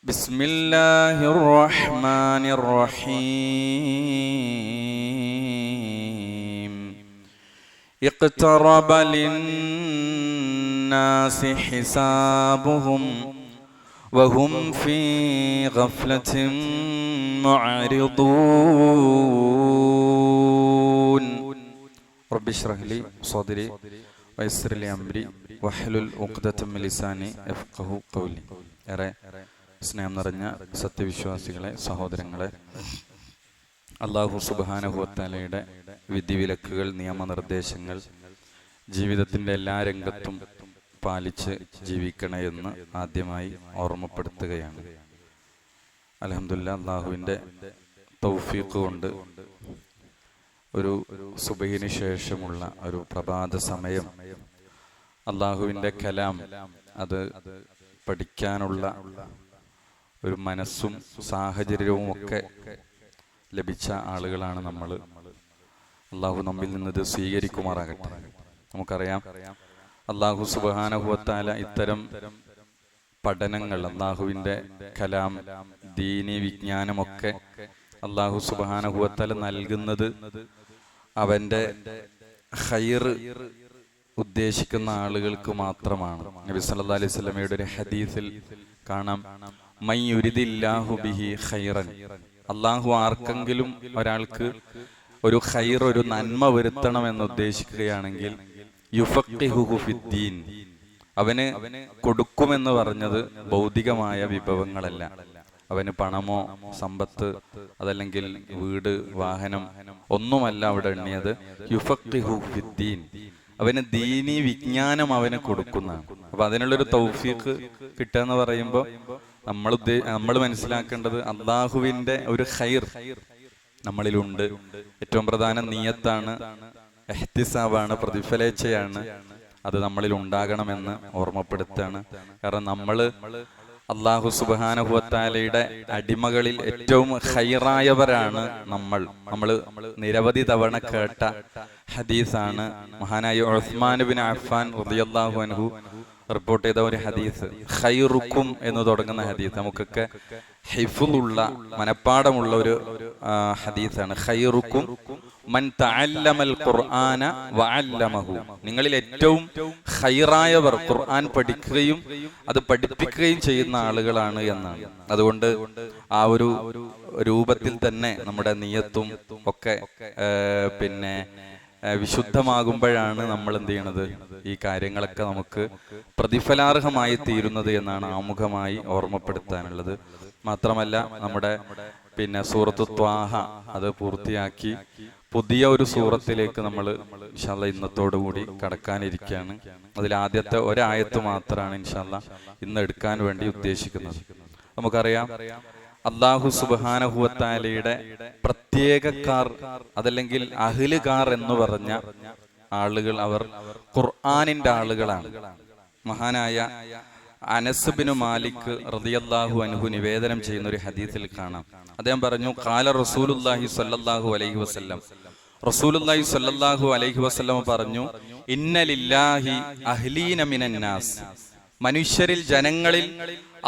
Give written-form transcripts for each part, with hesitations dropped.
ബിസ്മില്ലാഹിർ റഹ്മാനിർ റഹീം. ഇഖ്തറബ ലിന്നാസി ഹിസാബുഹും വഹും ഫീ ഗഫ്ലത്തിൻ മുഅ്രിദൂൻ. റബ്ബി ഇശ്റഹ് ലി സദ്രി വയസ്സിർ ലി അംരി വഹ്ലുൽ ഉഖ്ദതം മിൻ ലിസാനി യഫ്ഖഹു ഖൗലി. ഏറെ സ്നേഹം നിറഞ്ഞ സത്യവിശ്വാസികളെ, സഹോദരങ്ങളെ, അല്ലാഹു സുബ്ഹാനഹു വ തആലയുടെ വിധിവിലക്കുകൾ, നിയമനിർദ്ദേശങ്ങൾ ജീവിതത്തിൻ്റെ എല്ലാ രംഗത്തും പാലിച്ച് ജീവിക്കണേ എന്ന് ആദ്യമായി ഓർമ്മപ്പെടുത്തുകയാണ്. അൽഹംദുലില്ലാഹ്, അല്ലാഹുവിൻ്റെ തൗഫീഖ് കൊണ്ട് ഒരു സുബഹിന് ശേഷമുള്ള ഒരു പ്രഭാത സമയം അല്ലാഹുവിൻ്റെ കലാം അത് പഠിക്കാനുള്ള ഒരു മനസ്സും സാഹചര്യവും ഒക്കെ ലഭിച്ച ആളുകളാണ് നമ്മൾ. അല്ലാഹു നമ്മിൽ നിന്നത് സ്വീകരിക്കുമാറാകട്ടെ. നമുക്കറിയാം, അല്ലാഹു സുബ്ഹാനഹു വ തആല ഇത്തരം പഠനങ്ങൾ, അല്ലാഹുവിൻ്റെ കലാം, ദീനി വിജ്ഞാനമൊക്കെ അല്ലാഹു സുബ്ഹാനഹു വ തആല നൽകുന്നത് അവൻ്റെ ഖൈർ ഉദ്ദേശിക്കുന്ന ആളുകൾക്ക് മാത്രമാണ്. നബി സല്ലല്ലാഹു അലൈഹി വസല്ലമയുടെ ഒരു ഹദീസിൽ കാണാം, മൻ യുരിദില്ലാഹു ബിഹി ഖൈറൻ, അല്ലാഹു ആർക്കെങ്കിലും ഒരാൾക്ക് ഒരു ഖൈർ, ഒരു നന്മ വരുത്തണമെന്ന് ഉദ്ദേശിക്കുകയാണെങ്കിൽ യുഫഖിഹുഹു ഫിദ്ദീൻ, അവന് കൊടുക്കുമെന്ന് പറഞ്ഞത് ഭൗതികമായ വിഭവങ്ങളല്ല, അവന് പണമോ സമ്പത്ത് അതല്ലെങ്കിൽ വീട് വാഹനം ഒന്നുമല്ല അവിടെ എണ്ണിയത്. യുഫഖിഹു ഫിദ്ദീൻ, അവന് ദീനി വിജ്ഞാനം അവന് കൊടുക്കുന്നതാണ്. അപ്പൊ അതിനുള്ളൊരു തൗഫീഖ് കിട്ടുക എന്ന് പറയുമ്പോൾ നമ്മൾ മനസ്സിലാക്കേണ്ടത് അള്ളാഹുവിന്റെ ഒരു ഖൈർ നമ്മളിലുണ്ട്. ഏറ്റവും പ്രധാന നിയത്താണ്, ഇഹ്തിസാബാണ്, പ്രതിഫലേച്ഛയാണ്. അത് നമ്മളിൽ ഉണ്ടാകണമെന്ന് ഓർമ്മപ്പെടുത്താണ്. കാരണം നമ്മള് അല്ലാഹു സുബ്ഹാനഹു വ തആലയുടെ അടിമകളിൽ ഏറ്റവും ഖൈറായവരാണ് നമ്മൾ നിരവധി തവണ കേട്ട ഹദീസാണ്. മഹാനായ ഉസ്മാൻ ബിൻ അഫ്ഫാൻ റളിയല്ലാഹു അൻഹു റിപ്പോർട്ട് ചെയ്ത ഒരു ഹദീസ്, ഖൈറുക്കും എന്ന് തുടങ്ങുന്ന ഹദീസ്. നമുക്കൊക്കെ ഹിഫ്ളുള്ള, മനപ്പാടമുള്ള ഒരു ഹദീസാണ്. ഖൈറുക്കും മൻ തഅല്ലമൽ ഖുർആന വഅല്ലമഹു, നിങ്ങളിൽ ഏറ്റവും ഖൈറായവർ ഖുർആൻ പഠിക്കുകയും അത് പഠിപ്പിക്കുകയും ചെയ്യുന്ന ആളുകളാണ് എന്നാണ്. അതുകൊണ്ട് ആ ഒരു രൂപത്തിൽ തന്നെ നമ്മുടെ നിയത്തും ഒക്കെ വിശുദ്ധമാകുമ്പോഴാണ് നമ്മൾ എന്ത് ചെയ്യണത്, ഈ കാര്യങ്ങളൊക്കെ നമുക്ക് പ്രതിഫലാർഹമായി തീരുന്നത് എന്നാണ് ആമുഖമായി ഓർമ്മപ്പെടുത്താനുള്ളത്. മാത്രമല്ല, നമ്മുടെ സൂറത്തു ത്വാഹ അത് പൂർത്തിയാക്കി പുതിയ ഒരു സൂറത്തിലേക്ക് നമ്മൾ ഇൻഷാ അല്ലാഹ് ഇന്നത്തോടുകൂടി കടക്കാനിരിക്കുകയാണ്. അതിൽ ആദ്യത്തെ ഒരായത്ത് മാത്രമാണ് ഇൻഷാ അല്ലാഹ് ഇന്ന് എടുക്കാൻ വേണ്ടി ഉദ്ദേശിക്കുന്നത്. നമുക്കറിയാം, അല്ലാഹു സുബ്ഹാനഹു വ തആലയുടെ പ്രത്യേകക്കാർ അതല്ലെങ്കിൽ അഹ്ലുകാർ എന്ന് പറഞ്ഞ ആളുകൾ, അവർ ഖുർആനിന്റെ ആളുകളാണ്. മഹാനായ അനസ് ബിൻ മാലിക് റളിയല്ലാഹു അൻഹു നിവേദനം ചെയ്യുന്ന ഒരു ഹദീസിൽ കാണാം, അദ്ദേഹം പറഞ്ഞു, ഖാല റസൂലുള്ളാഹി സ്വല്ലല്ലാഹു അലൈഹി വസല്ലം, റസൂലുള്ളാഹി സ്വല്ലല്ലാഹു അലൈഹി വസല്ലം പറഞ്ഞു, ഇന്ന ലില്ലാഹി അഹ്ലീന മിനന്നാസ്, മനുഷ്യരിൽ, ജനങ്ങളിൽ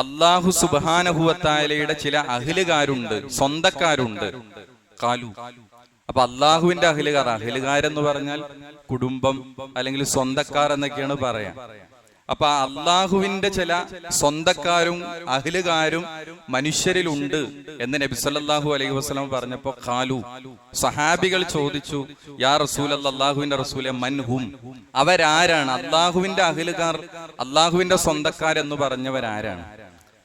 അല്ലാഹു സുബ്ഹാനഹു വ തആലയുടെ ചില അഹ്ലുകാരുണ്ട്, സ്വന്തക്കാരുണ്ട്. ഖാലു, അപ്പൊ അള്ളാഹുവിന്റെ അഹ്ലുകാർ എന്ന് പറഞ്ഞാൽ കുടുംബം അല്ലെങ്കിൽ സ്വന്തക്കാർ എന്നൊക്കെയാണ് പറയാ. അപ്പൊ അള്ളാഹുവിന്റെ ചില സ്വന്തക്കാരും അഹ്ലുകാരും മനുഷ്യരിലുണ്ട് എന്ന് നബി സല്ലല്ലാഹു അലൈഹി വസല്ലം പറഞ്ഞപ്പോ ഖാലു, സഹാബികൾ ചോദിച്ചു, യാ റസൂലല്ലാഹ്, അല്ലാഹുവിന്റെ റസൂലേ, മൻഹും, അവരാരാണ്? അള്ളാഹുവിന്റെ അഹ്ലുകാർ, അള്ളാഹുവിന്റെ സ്വന്തക്കാർ എന്ന് പറഞ്ഞവരാരാണ്?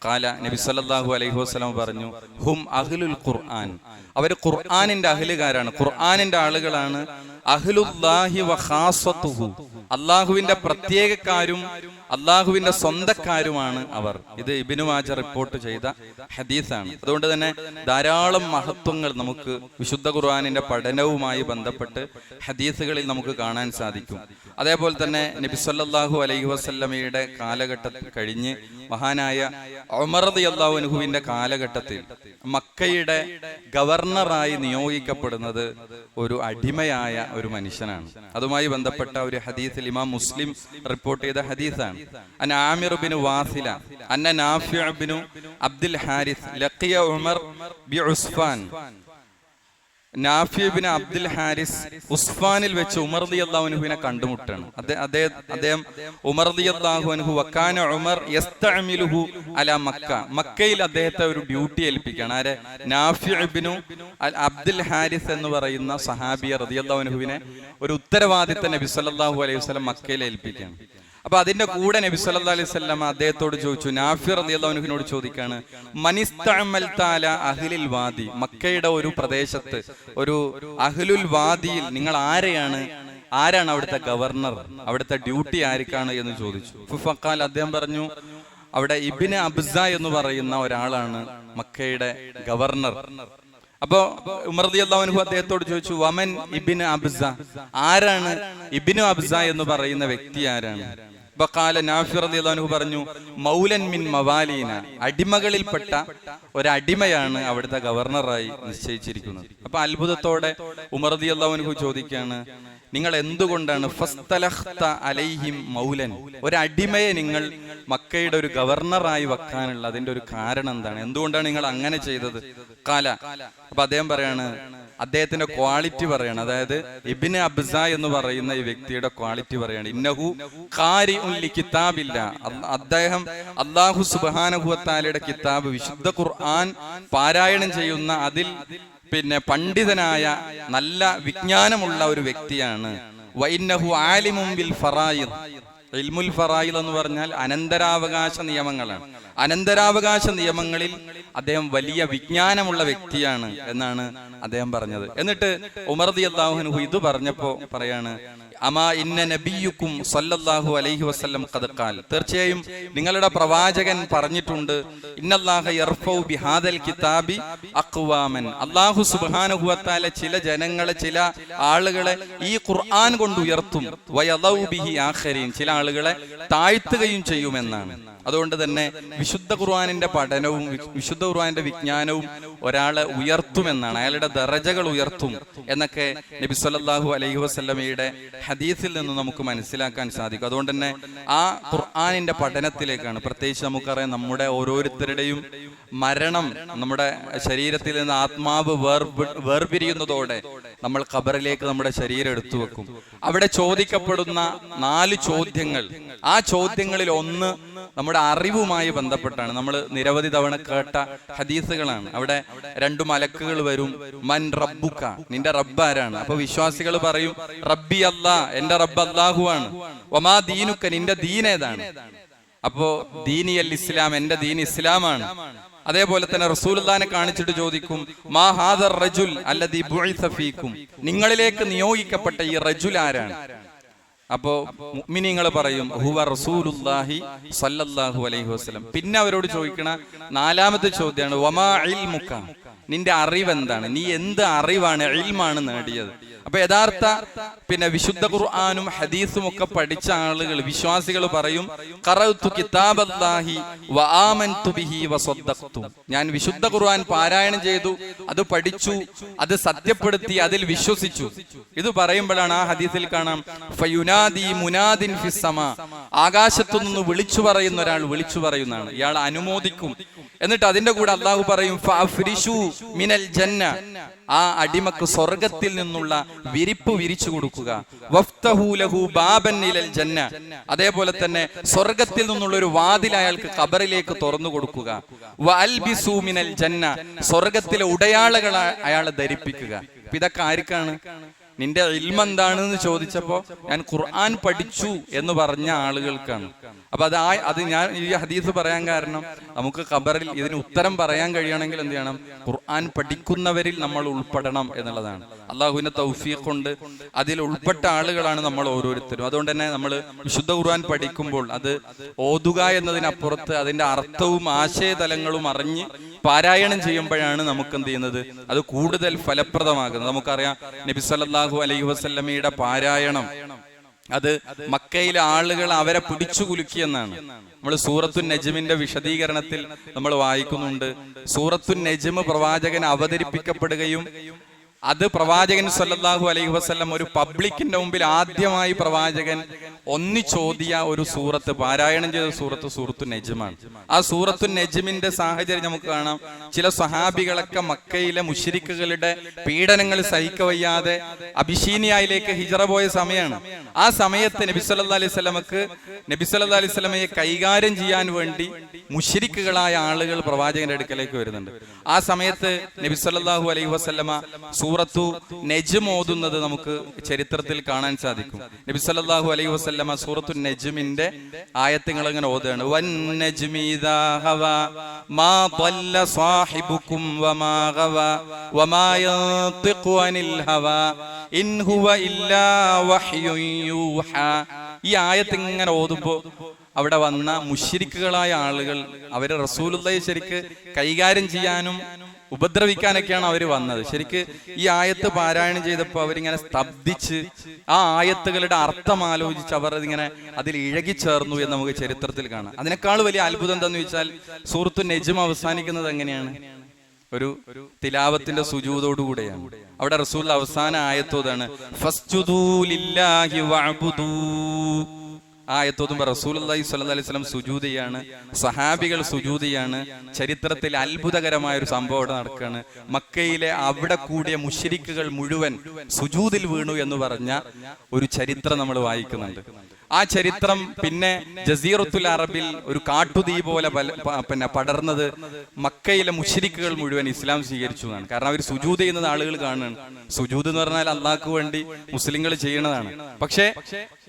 ഖാല, നബി സല്ലല്ലാഹു അലൈഹി വസല്ലം പറഞ്ഞു, ഹും അഹ്ലുൽ ഖുർആൻ, അവര് ഖുർആനിന്റെ അഹ്ലുകാരാണ്, ഖുർആനിന്റെ ആളുകളാണ്. അഹ്ലുല്ലാഹി വ ഖാസത്തുഹു, അള്ളാഹുവിന്റെ പ്രത്യേകക്കാരും അള്ളാഹുവിന്റെ സ്വന്തക്കാരുമാണ് അവർ. ഇത് ഇബ്നു മാജ റിപ്പോർട്ട് ചെയ്ത ഹദീസാണ്. അതുകൊണ്ട് തന്നെ ധാരാളം മഹത്വങ്ങൾ നമുക്ക് വിശുദ്ധ ഖുർആനിന്റെ പഠനവുമായി ബന്ധപ്പെട്ട് ഹദീസുകളിൽ നമുക്ക് കാണാൻ സാധിക്കും. അതേപോലെ തന്നെ നബി സല്ലല്ലാഹു അലൈഹി വസല്ലമയുടെ കാലഘട്ടത്തിൽ കഴിഞ്ഞ് മഹാനായ ഉമർ റളിയല്ലാഹു അൻഹുവിന്റെ കാലഘട്ടത്തിൽ മക്കയുടെ ഗവർണറായി നിയോഗിക്കപ്പെടുന്നത് ഒരു അടിമയായ ഒരു മനുഷ്യനാണ്. അതുമായി ബന്ധപ്പെട്ട ഒരു ഹദീസിൽ ഇമാം മുസ്ലിം റിപ്പോർട്ട് ചെയ്ത ഹദീസാണ്. അൻ ആമിർ ബിൻ വാസില അന്ന നാഫിഅ ബിൻ അബ്ദുൽ ഹാരിസ് ലഖിയ ഉമർ ബി ഉസ്ഫാൻ. നാഫിഅ ബിൻ അബ്ദുൽ ഹാരിസ് ഉസ്ഫാനിൽ വെച്ച് ഉമർ റളിയല്ലാഹു അൻഹുവിനെ കണ്ടുമുട്ടാണ്. അദ്ദേഹം ഉമർ റളിയല്ലാഹു അൻഹു വക്കാന ഉമർ യസ്തഅമിലുഹു അലാ മക്ക. മക്കയിൽ അദ്ദേഹത്തെ ഒരു ഡ്യൂട്ടി ഏൽപ്പിക്കുകയാണ്. ആരെ? നാഫിഅ ബിൻ അബ്ദുൽ ഹാരിസ് എന്ന് പറയുന്ന സഹാബിയ റളിയല്ലാഹു അൻഹുവിനെ ഒരു ഉത്തരവാദിത്തം നബി സല്ലല്ലാഹു അലൈഹി വസല്ലം മക്കയിൽ ഏൽപ്പിക്കുകയാണ്. അപ്പൊ അതിന്റെ കൂടെ നബി സല്ലല്ലാഹു അലൈഹി വസല്ലം അദ്ദേഹത്തോട് ചോദിച്ചു, നാഫിഅ റളിയല്ലാഹു അൻഹുവിനോട് ചോദിക്കാണ്, മനിസ്തഅമൽത അലാ അഹ്ലിൽ വാദി, മക്കയുടെ ഒരു പ്രദേശത്ത് ഒരു അഹ്ലുൽ വാദിയിൽ നിങ്ങൾ ആരാണ് അവിടുത്തെ ഗവർണർ, അവിടുത്തെ ഡ്യൂട്ടി ആർക്കാണ് എന്ന് ചോദിച്ചു. ഫഖാൽ, അദ്ദേഹം പറഞ്ഞു, അവിടെ ഇബ്നു അബ്സ എന്ന് പറയുന്ന ഒരാളാണ് മക്കയുടെ ഗവർണർ. അപ്പോ ഉമർ റളിയല്ലാഹു അൻഹു അദ്ദേഹത്തോട് ചോദിച്ചു, വമൻ ഇബ്നു അബ്സ, ആരാണ് ഇബ്നു അബ്സ എന്ന് പറയുന്ന വ്യക്തി ആരാണ്? ബഖാല നാഫിഅ റളിയല്ലാഹു അൻഹു പറഞ്ഞു, മൗലൻ മിൻ മവാലീന, അടിമകളിൽപ്പെട്ട ഒരടിമയാണ് അവിടുത്തെ ഗവർണറായി നിശ്ചയിച്ചിരിക്കുന്നത്. അപ്പൊ അത്ഭുതത്തോടെ ഉമർ റളിയല്ലാഹു അൻഹു ചോദിക്കുകയാണ്, നിങ്ങൾ എന്തുകൊണ്ടാണ് ഫസ്തലഖ്ത അലൈഹിം മൗലൻ, ഒരടിമയെ നിങ്ങൾ മക്കയുടെ ഒരു ഗവർണറായി വെക്കാനുള്ള അതിന്റെ ഒരു കാരണം എന്താണ്? എന്തുകൊണ്ടാണ് നിങ്ങൾ അങ്ങനെ ചെയ്തത്? ഖാല, അപ്പൊ അദ്ദേഹം പറയാണ്, അദ്ദേഹത്തിന്റെ ക്വാളിറ്റി പറയാണ്, അതായത് ഇബ്നു അബ്സ എന്ന് പറയുന്ന ഈ വ്യക്തിയുടെ ക്വാളിറ്റി പറയാണ്, ഇന്നഹു ഖാരിഉൻ ലികിതാബില്ല, അദ്ദേഹം അല്ലാഹു സുബ്ഹാനഹു വ തആലയുടെ കിതാബ് വിശുദ്ധ ഖുർആൻ പാരായണം ചെയ്യുന്ന അതിൽ പണ്ഡിതനായ നല്ല വിജ്ഞാനമുള്ള ഒരു വ്യക്തിയാണ്. വഇന്നഹു ആലിമുൻ ബിൽ ഫറായിദ്, ഇൽമുൽ ഫറായിദ് എന്ന് പറഞ്ഞാൽ അനന്തരാവകാശ നിയമങ്ങളാണ്. അനന്തരാവകാശ നിയമങ്ങളിൽ അദ്ദേഹം വലിയ വിജ്ഞാനമുള്ള വ്യക്തിയാണ് എന്നാണ് അദ്ദേഹം പറഞ്ഞത്. എന്നിട്ട് ഉമർ റളിയല്ലാഹു അൻഹു ഇത് പറഞ്ഞപ്പോ പറയാണ്, അമാ ഇന്ന നബിയുക്കും സല്ലല്ലാഹു അലൈഹി വസല്ലം ഖദ് ഖാൽ, തീർച്ചയായും നിങ്ങളുടെ പ്രവാചകൻ പറഞ്ഞിട്ടുണ്ട്, ഇന്നല്ലാഹ യർഫഉ ബിഹാദൽ കിതാബി അഖ്വാമൻ, അല്ലാഹു സുബ്ഹാനഹു വ തആല ചില ജനങ്ങളെ, ചില ആളുകളെ ഈ ഖുർആൻ കൊണ്ട് ഉയർത്തും, വയദഉ ബിഹി ആഖരീൻ, ചില ആളുകളെ താഴ്ത്തുകയും ചെയ്യുമെന്നാണ്. അതുകൊണ്ട് തന്നെ വിശുദ്ധ ഖുർആനിന്റെ പഠനവും വിശുദ്ധ ഖുർആനിന്റെ വിജ്ഞാനവും ഒരാളെ ഉയർത്തുമെന്നാണ്, അയാളുടെ ദറജകൾ ഉയർത്തും എന്നൊക്കെ നബി സല്ലല്ലാഹു അലൈഹി വസല്ലമയുടെ ഹദീസിൽ നിന്ന് നമുക്ക് മനസ്സിലാക്കാൻ സാധിക്കും. അതുകൊണ്ട് തന്നെ ആ ഖുർആനിന്റെ പഠനത്തിലേക്കാണ്, പ്രത്യേകിച്ച് നമുക്കറിയാം നമ്മുടെ ഓരോരുത്തരുടെയും മരണം, നമ്മുടെ ശരീരത്തിൽ നിന്ന് ആത്മാവ് വേർപിരിയുന്നതോടെ നമ്മൾ ഖബറിലേക്ക് നമ്മുടെ ശരീരം എടുത്തു വെക്കും. അവിടെ ചോദിക്കപ്പെടുന്ന 4 ചോദ്യങ്ങൾ, ആ ചോദ്യങ്ങളിൽ ഒന്ന് നമ്മുടെ അറിവുമായി ബന്ധപ്പെട്ടാണ്. നമ്മൾ നിരവധി തവണ കേട്ട ഹദീസുകളാണ്. അവിടെ 2 മലക്കുകൾ വരും, മൻ റബ്ബുക, നിന്റെ റബ്ബ് ആരാണ്? അപ്പൊ വിശ്വാസികൾ പറയും, റബ്ബി അല്ലാ, എന്റെ റബ്ബ് അല്ലാഹു ആണ്. വമാ ദീനുക, നിന്റെ ദീൻ ഏതാണ്? അപ്പോ ദീനിയൽ ഇസ്ലാം, എന്റെ ദീൻ ഇസ്ലാമാണ്. അതേപോലെ തന്നെ റസൂലുള്ളാഹിനെ കാണിച്ചിട്ട് ചോദിക്കും, മാ ഹാദർ റജുൽ അല്ലദീ ബുഇസ ഫീകും, നിങ്ങളിലേക്ക് നിയോഗിക്കപ്പെട്ട ഈ റജുൽ ആരാണ്? അപ്പോ മുഅ്മിനീങ്ങൾ പറയും, ഹുവ റസൂലുള്ളാഹി സ്വല്ലല്ലാഹു അലൈഹി വസല്ലം. പിന്നെ അവരോട് ചോദിക്കണ 4ാമത്തെ ചോദ്യമാണ്, വമാ ഇൽമുക, നിന്റെ അറിവ് എന്താണ്? നീ എന്ത് അറിവാണ്, ഇൽമാണ് നേടിയത്? അപ്പൊ യഥാർത്ഥ വിശുദ്ധ ഖുർആനും ഹദീസും ഒക്കെ പഠിച്ച ആളുകൾ, വിശ്വാസികൾ പറയും, ഖറഅതു കിതാബല്ലാഹി വആമൻതു ബിഹി വസദ്ദഖ്തു, ഞാൻ വിശുദ്ധ ഖുർആൻ പാരായണം ചെയ്തു, അത് പഠിച്ചു, അത് സത്യപ്പെടുത്തി, അതിൽ വിശ്വസിച്ചു. ഇത് പറയുമ്പോഴാണ് ആ ഹദീസിൽ കാണാം, ഫയുനാദി മുനാദിൻ ഫിസ് സമാ, ആകാശത്തു നിന്ന് വിളിച്ചു പറയുന്ന ഒരാൾ വിളിച്ചു പറയുന്നതാണ്, ഇയാൾ അനുമോദിക്കും. എന്നിട്ട് അതിന്റെ കൂടെ അള്ളാഹു പറയും, ഫഅഫ്രിഷു മിനൽ ജന്ന, ആ അടിമക്ക് സ്വർഗത്തിൽ നിന്നുള്ള വിരിപ്പ് വിരിച്ചു കൊടുക്കുക. വഫ്തഹു ലഹു ബാബൻ ഇലൽ ജന്ന, അതേപോലെ തന്നെ സ്വർഗത്തിൽ നിന്നുള്ള ഒരു വാതിൽ അയാൾക്ക് ഖബറിലേക്ക് തുറന്നു കൊടുക്കുക. വഅൽബിസു മിനൽ ജന്ന, സ്വർഗത്തിലെ ഉടയാളകൾ അയാളെ ധരിപ്പിക്കുക. ഇതൊക്കെ ആർക്കാണ്? നിന്റെ ഇൽമ എന്താണെന്ന് ചോദിച്ചപ്പോ ഞാൻ ഖുർആൻ പഠിച്ചു എന്ന് പറഞ്ഞ ആളുകൾക്കാണ്. അപ്പൊ അത് ഞാൻ ഈ ഹദീസ് പറയാൻ കാരണം, നമുക്ക് ഖബറിൽ ഇതിന് ഉത്തരം പറയാൻ കഴിയണമെങ്കിൽ എന്ത് ചെയ്യണം? ഖുർആൻ പഠിക്കുന്നവരിൽ നമ്മൾ ഉൾപ്പെടണം എന്നുള്ളതാണ്. അള്ളാഹുവിന്റെ തൗഫീഖ് കൊണ്ട് അതിൽ ഉൾപ്പെട്ട ആളുകളാണ് നമ്മൾ ഓരോരുത്തരും. അതുകൊണ്ട് തന്നെ നമ്മൾ വിശുദ്ധ ഖുർആൻ പഠിക്കുമ്പോൾ അത് ഓതുക എന്നതിനപ്പുറത്ത് അതിന്റെ അർത്ഥവും ആശയതലങ്ങളും അറിഞ്ഞ് പാരായണം ചെയ്യുമ്പോഴാണ് നമുക്ക് എന്ത് ചെയ്യുന്നത്, അത് കൂടുതൽ ഫലപ്രദമാകുന്നത്. നമുക്കറിയാം, നബി സല്ലല്ലാഹു അലൈഹി വസല്ലമയുടെ പാരായണം അത് മക്കയിലെ ആളുകൾ അവരെ പിടിച്ചു കുലുക്കിയെന്നാണ്. നമ്മൾ സൂറത്തുൻ നജ്മിന്റെ വിശദീകരണത്തിൽ നമ്മൾ വായിക്കുന്നുണ്ട്, സൂറത്തുൻ നജ്മ് പ്രവാചകൻ അവതരിപ്പിക്കപ്പെടുകയും അത് പ്രവാചകൻ സല്ലല്ലാഹു അലൈഹി വസല്ലം ഒരു പബ്ലിക്കിന്റെ മുമ്പിൽ ആദ്യമായി പ്രവാചകൻ ഒന്നിച്ചോദിയ ഒരു സൂറത്ത്, പാരായണം ചെയ്ത സൂറത്തു നജ്മാണ്. ആ സൂറത്തു നജ്മിന്റെ സാഹചര്യം നമുക്ക് കാണാം. ചില സഹാബികളൊക്കെ മക്കയിലെ മുശ്രിക്കുകളുടെ പീഡനങ്ങൾ സഹിക്കവയ്യാതെ അബിശീനിയയിലേക്ക് ഹിജറ പോയ സമയമാണ്. ആ സമയത്ത് നബി സല്ലല്ലാഹു അലൈഹി വസല്ലമയെ കൈകാര്യം ചെയ്യാൻ വേണ്ടി മുശ്രിക്കുകളായ ആളുകൾ പ്രവാചകന്റെ അടുക്കലേക്ക് വരുന്നുണ്ട്. ആ സമയത്ത് നബി സല്ലല്ലാഹു അലൈഹി വസല്ലമ സൂറത്തു നജ്ം ഓതുന്നത് നമുക്ക് ചരിത്രത്തിൽ കാണാൻ സാധിക്കും. നബി സല്ലല്ലാഹു അലൈഹി വസല്ലമ സൂറത്തു നജ്മിന്റെ ആയത്തുകൾ ഇങ്ങനെ ഓതുകയാണ്. വൻ നജ്മി ഇദാ ഹവാ മാ ضل സാഹിബുകും വമാ ഗവാ വമാ യൻതിഖു അനിൽ ഹവാ ഇൻ ഹുവ ഇല്ലാ വഹ്യുൻ യൂഹാ. ഈ ആയത്ത് ഇങ്ങനെ ഓതുമ്പോൾ അവിടെ വന്ന മുശ്രിക്കുകളായ ആളുകൾ അവര് റസൂലുള്ളാഹിയെ ശരിക്ക് കൈകാര്യം ചെയ്യാനും ഉപദ്രവിക്കാനൊക്കെയാണ് അവർ വന്നത്. ശരിക്ക് ഈ ആയത്ത് പാരായണം ചെയ്തപ്പോൾ അവരിങ്ങനെ സ്തബ്ധിച്ച് ആ ആയത്തുകളുടെ അർത്ഥം ആലോചിച്ച് അവർ അതിങ്ങനെ അതിൽ ഇഴകിച്ചേർന്നു എന്ന് നമുക്ക് ചരിത്രത്തിൽ കാണാം. അതിനേക്കാൾ വലിയ അത്ഭുതം എന്താന്ന് ചോദിച്ചാൽ സൂറത്തു നജ്ം അവസാനിക്കുന്നത് എങ്ങനെയാണ്? ഒരു തിലാവത്തിന്റെ സുജൂദോടുകൂടെയാണ്. അവിടെ റസൂൽ അവസാന ആയത്തോതാണ് ഫസ്ജുദൂ ലില്ലാഹി വഅബ്ദൂ. ആയത്തോതുമ്പോൾ റസൂലുള്ളാഹി സ്വല്ലല്ലാഹി അലൈഹി വസല്ലം സുജൂദ് ചെയ്യാണ്, സഹാബികൾ സുജൂദ് ചെയ്യാണ്. ചരിത്രത്തിൽ അത്ഭുതകരമായ ഒരു സംഭവം അവിടെ നടക്കുകയാണ്. മക്കയിലെ അവിടെ കൂടിയ മുശ്രിക്കുകൾ മുഴുവൻ സുജൂദിൽ വീണു എന്ന് പറഞ്ഞ ഒരു ചരിത്രം നമ്മൾ വായിക്കുന്നുണ്ട്. ആ ചരിത്രം പിന്നെ ജസീറത്തുൽ അറബിൽ ഒരു കാട്ടുതീ പോലെ പിന്നെ പടർന്നത് മക്കയിലെ മുശ്രിക്കുകൾ മുഴുവൻ ഇസ്ലാം സ്വീകരിച്ചു എന്നാണ്. കാരണം അവർ സുജൂദ് ചെയ്യുന്നത് ആളുകൾ കാണുകയാണ്. സുജൂദ് എന്ന് പറഞ്ഞാൽ അള്ളാഹ്ക്ക് വേണ്ടി മുസ്ലിങ്ങൾ ചെയ്യണതാണ്. പക്ഷെ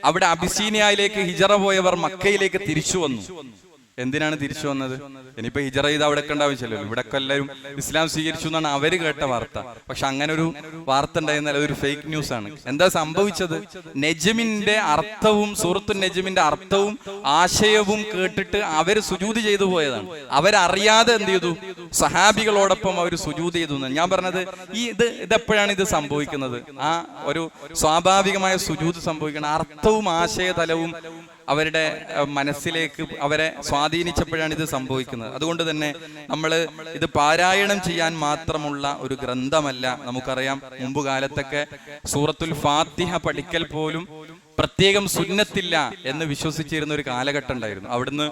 അവിടെ അബിസീനിയയിലേക്ക് ഹിജറ പോയവർ മക്കയിലേക്ക് തിരിച്ചു വന്നു. എന്തിനാണ് തിരിച്ചു വന്നത്? ഇനിയിപ്പോ ഹിജറ ചെയ്ത് അവിടെ കണ്ട ആവശ്യമല്ലോ. ഇവിടെയൊക്കെ എല്ലാവരും ഇസ്ലാം സ്വീകരിച്ചു എന്നാണ് അവര് കേട്ട വാർത്ത. പക്ഷെ അങ്ങനെ ഒരു വാർത്ത ഉണ്ടായിരുന്നാൽ അതൊരു ഫേക്ക് ന്യൂസ് ആണ്. എന്താ സംഭവിച്ചത്? നജ്മിന്റെ അർത്ഥവും സൂറത്തു നജ്മിന്റെ അർത്ഥവും ആശയവും കേട്ടിട്ട് അവര് സുജൂദ് ചെയ്തു പോയതാണ്. അവരറിയാതെ എന്ത് ചെയ്തു? സഹാബികളോടൊപ്പം അവർ സുജൂദ് ചെയ്തു. ഞാൻ പറഞ്ഞത് ഇതെപ്പോഴാണ് ഇത് സംഭവിക്കുന്നത്? ആ ഒരു സ്വാഭാവികമായ സുജൂദ് സംഭവിക്കണം. അർത്ഥവും ആശയതലവും അവരുടെ മനസ്സിലേക്ക് അവരെ സ്വാധീനിച്ചപ്പോഴാണ് ഇത് സംഭവിക്കുന്നത്. അതുകൊണ്ട് തന്നെ നമ്മൾ ഇത് പാരായണം ചെയ്യാൻ മാത്രമുള്ള ഒരു ഗ്രന്ഥമല്ല. നമുക്കറിയാം മുമ്പ് കാലത്തൊക്കെ സൂറത്തുൽ ഫാത്തിഹ പഠിക്കൽ പോലും പ്രത്യേകം സുന്നത്തില്ല എന്ന് വിശ്വസിച്ചിരുന്ന ഒരു കാലഘട്ടം ഉണ്ടായിരുന്നു. അവിടുന്ന്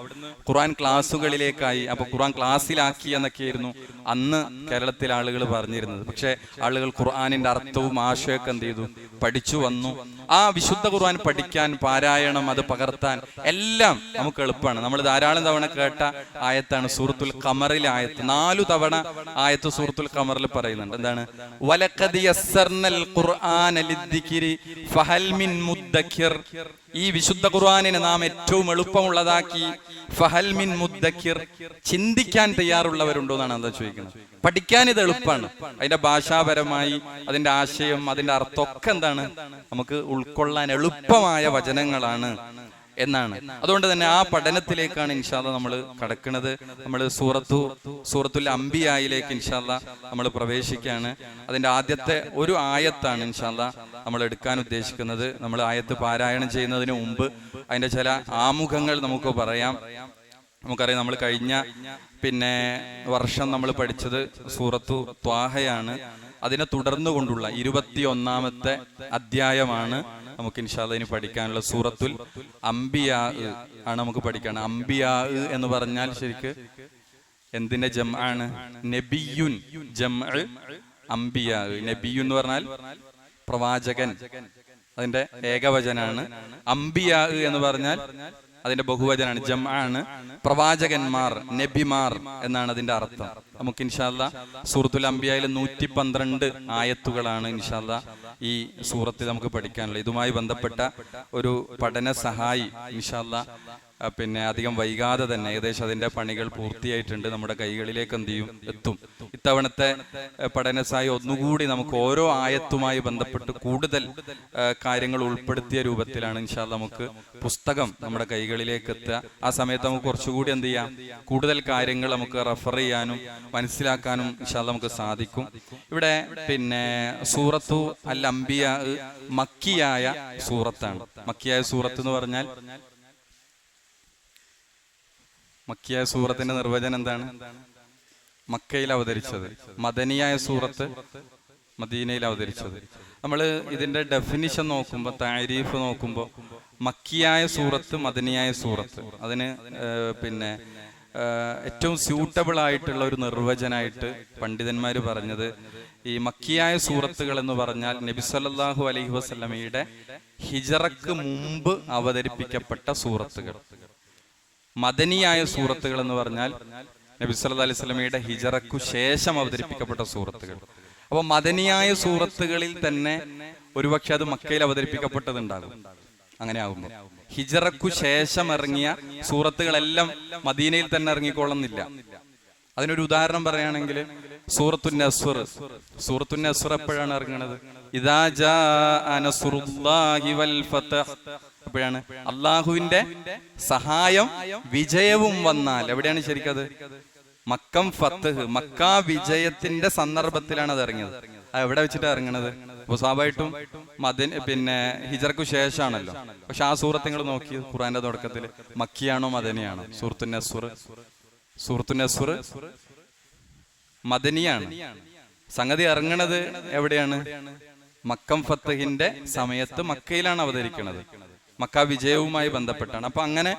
ഖുർആൻ ക്ലാസ്സുകളിലേക്കായി, അപ്പൊ ഖുർആൻ ക്ലാസ്സിലാക്കി എന്നൊക്കെയായിരുന്നു അന്ന് കേരളത്തിലെ ആളുകൾ പറഞ്ഞിരുന്നത്. പക്ഷെ ആളുകൾ ഖുർആനിന്റെ അർത്ഥവും ആശയമൊക്കെ എന്ത് ചെയ്തു? പഠിച്ചു വന്നു. ആ വിശുദ്ധ ഖുർആൻ പഠിക്കാൻ, പാരായണം, അത് പകർത്താൻ എല്ലാം നമുക്ക് എളുപ്പമാണ്. നമ്മൾ ധാരാളം തവണ കേട്ട ആയത്താണ് സൂറത്തുൽ ഖമറിലെ ആയത്ത്. 4 തവണ ആയത്ത് സൂറത്തുൽ ഖമറിൽ പറയുന്നുണ്ട്. എന്താണ്? വലഖദ് യസ്സർനൽ ഖുർആന ലിദ്ദിക്രി ഫഹൽ മിൻ മുദ്ദക്കിർ. ഈ വിശുദ്ധ ഖുർആനിനെ നാം ഏറ്റവും എളുപ്പമുള്ളതാക്കി. ഫഹൽ മിൻ മുദ്ദക്കിർ, ചിന്തിക്കാൻ തയ്യാറുള്ളവരുണ്ടോ എന്നാണ് എന്താ ചോദിക്കുന്നത്. പഠിക്കാൻ ഇത് എളുപ്പമാണ്. അതിന്റെ ഭാഷാപരമായി അതിന്റെ ആശയം, അതിന്റെ അർത്ഥമൊക്കെ എന്താണ്? നമുക്ക് ഉൾക്കൊള്ളാൻ എളുപ്പമായ വചനങ്ങളാണ് എന്നാണ്. അതുകൊണ്ട് തന്നെ ആ പഠനത്തിലേക്കാണ് ഇൻഷാ അല്ലാഹ് നമ്മൾ കടക്കുന്നത്. നമ്മൾ സൂറത്തുൽ അംബിയായിലേക്ക് ഇൻഷാ അല്ലാഹ് നമ്മൾ പ്രവേശിക്കുകയാണ്. അതിന്റെ ആദ്യത്തെ ഒരു ആയത്താണ് ഇൻഷാ അല്ലാഹ് നമ്മൾ എടുക്കാൻ ഉദ്ദേശിക്കുന്നത്. നമ്മൾ ആയത്ത് പാരായണം ചെയ്യുന്നതിന് മുമ്പ് അതിന്റെ ചില ആമുഖങ്ങൾ നമുക്ക് പറയാം. നമുക്കറിയാം, നമ്മൾ കഴിഞ്ഞ വർഷം നമ്മൾ പഠിച്ചത് സൂറത്തു ത്വാഹയാണ്. അതിനെ തുടർന്നു കൊണ്ടുള്ള 21-ാമത്തെ അധ്യായമാണ് നമുക്ക് ഇൻഷാ അല്ലാഹ് ഇനി പഠിക്കാനുള്ള. സൂറത്തുൽ അംബിയാ ആണ് നമുക്ക് പഠിക്കാൻ. അംബിയാ എന്ന് പറഞ്ഞാൽ ശരിക്ക് എന്തിന്റെ ജംആണ്? നബിയുൻ. ജംഅ് അംബിയാ. നബിയുൻ എന്ന് പറഞ്ഞാൽ പ്രവാചകൻ, അതിന്റെ ഏകവചനാണ്. അംബിയാ എന്ന് പറഞ്ഞാൽ അതിന്റെ ബഹുവചനാണ്, ജംആണ്. പ്രവാചകന്മാർ, നബിമാർ എന്നാണ് അതിന്റെ അർത്ഥം. നമുക്ക് ഇൻഷാ അല്ലാഹ് സൂറത്തുൽ അംബിയായിലെ 112 ആയത്തുകളാണ് ഇൻഷാ അല്ലാഹ് ഈ സൂറത്തിൽ നമുക്ക് പഠിക്കാനുള്ളത്. ഇതുമായി ബന്ധപ്പെട്ട ഒരു പഠന സഹായി ഇൻഷാ അല്ലാഹ് അധികം വൈകാതെ തന്നെ ഏകദേശം അതിന്റെ പണികൾ പൂർത്തിയായിട്ടുണ്ട്. നമ്മുടെ കൈകളിലേക്ക് എന്ത് ചെയ്യും? എത്തും. ഇത്തവണത്തെ പഠനസായി ഒന്നുകൂടി നമുക്ക് ഓരോ ആയത്തുമായി ബന്ധപ്പെട്ട് കൂടുതൽ കാര്യങ്ങൾ ഉൾപ്പെടുത്തിയ രൂപത്തിലാണ് ഇൻഷാ അല്ലാഹ് നമുക്ക് പുസ്തകം നമ്മുടെ കൈകളിലേക്ക് എത്തുക. ആ സമയത്ത് നമുക്ക് കുറച്ചുകൂടി എന്ത് ചെയ്യാം? കൂടുതൽ കാര്യങ്ങൾ നമുക്ക് റെഫർ ചെയ്യാനും മനസ്സിലാക്കാനും ഇൻഷാ അല്ലാഹ് നമുക്ക് സാധിക്കും. ഇവിടെ സൂറത്തു അൽ അംബിയാ മക്കിയായ സൂറത്താണ്. മക്കിയായ സൂറത്ത് എന്ന് പറഞ്ഞാൽ മക്കിയായ സൂറത്തിന്റെ നിർവചനം എന്താണ്? മക്കയിൽ അവതരിച്ചത്. മദനിയായ സൂറത്ത് മദീനയിൽ അവതരിച്ചത്. നമ്മൾ ഇതിന്റെ ഡെഫിനിഷൻ നോക്കുമ്പോൾ, താരീഫ് നോക്കുമ്പോൾ, മക്കിയായ സൂറത്ത്, മദനിയായ സൂറത്ത്, അതിന് പിന്നെ ഏറ്റവും സ്യൂട്ടബിൾ ആയിട്ടുള്ള ഒരു നിർവചനമായിട്ട് പണ്ഡിതന്മാർ പറഞ്ഞത്, ഈ മക്കിയായ സൂറത്തുകൾ എന്ന് പറഞ്ഞാൽ നബി സല്ലല്ലാഹു അലൈഹി വസല്ലമയുടെ ഹിജറക്ക് മുമ്പ് അവതരിപ്പിക്കപ്പെട്ട സൂറത്തുകൾ. മദനിയായ സൂറത്തുകൾ എന്ന് പറഞ്ഞാൽ നബി സല്ലല്ലാഹു അലൈഹി വസല്ലമയുടെ ഹിജറക്കു ശേഷം അവതരിപ്പിക്കപ്പെട്ട സൂറത്തുകൾ. അപ്പൊ മദനിയായ സൂറത്തുകളിൽ തന്നെ ഒരുപക്ഷെ അത് മക്കയിൽ അവതരിപ്പിക്കപ്പെട്ടതുണ്ടാകും. അങ്ങനെ ആകുമ്പോൾ ഹിജറക്കു ശേഷം ഇറങ്ങിയ സൂറത്തുകളെല്ലാം മദീനയിൽ തന്നെ ഇറങ്ങിക്കൊള്ളുന്നില്ല. അതിനൊരു ഉദാഹരണം പറയുകയാണെങ്കിൽ സൂറത്തുൻ നസ്ർ. സൂറത്തുൻ നസ്ർ എപ്പോഴാണ് ഇറങ്ങുന്നത്? ഇദാ ജാഅ നസ്റുല്ലാഹി വൽ ഫതഹ്. എപ്പോഴാണ്? അള്ളാഹുവിന്റെ സഹായം വിജയവും വന്നാൽ. എവിടെയാണ് ശരിക്കത്? മക്കം ഫത്ഹ്, മക്ക വിജയത്തിന്റെ സന്ദർഭത്തിലാണ് അത് ഇറങ്ങിയത്. എവിടെ വെച്ചിട്ടാണ് ഇറങ്ങണത്? അപ്പൊ സ്വാഭാവികമായിട്ടും പിന്നെ ഹിജറക്കു ശേഷമാണല്ലോ. പക്ഷെ ആ സൂറത്ത് നിങ്ങൾ നോക്കി, ഖുർആന്റെ തുടക്കത്തിൽ മക്കിയാണോ മദനിയാണോ? സൂറത്തുൻ നസ്ർ. സൂറത്തുൻ നസ്ർ മദനിയാണ്. സംഗതി ഇറങ്ങണത് എവിടെയാണ്? മക്കം ഫത്തഹിന്റെ സമയത്ത് മക്കയിലാണ് അവതരിക്കുന്നത്. മക്ക വിജയവുമായി ബന്ധപ്പെട്ടാണ്. അപ്പൊ അങ്ങനെ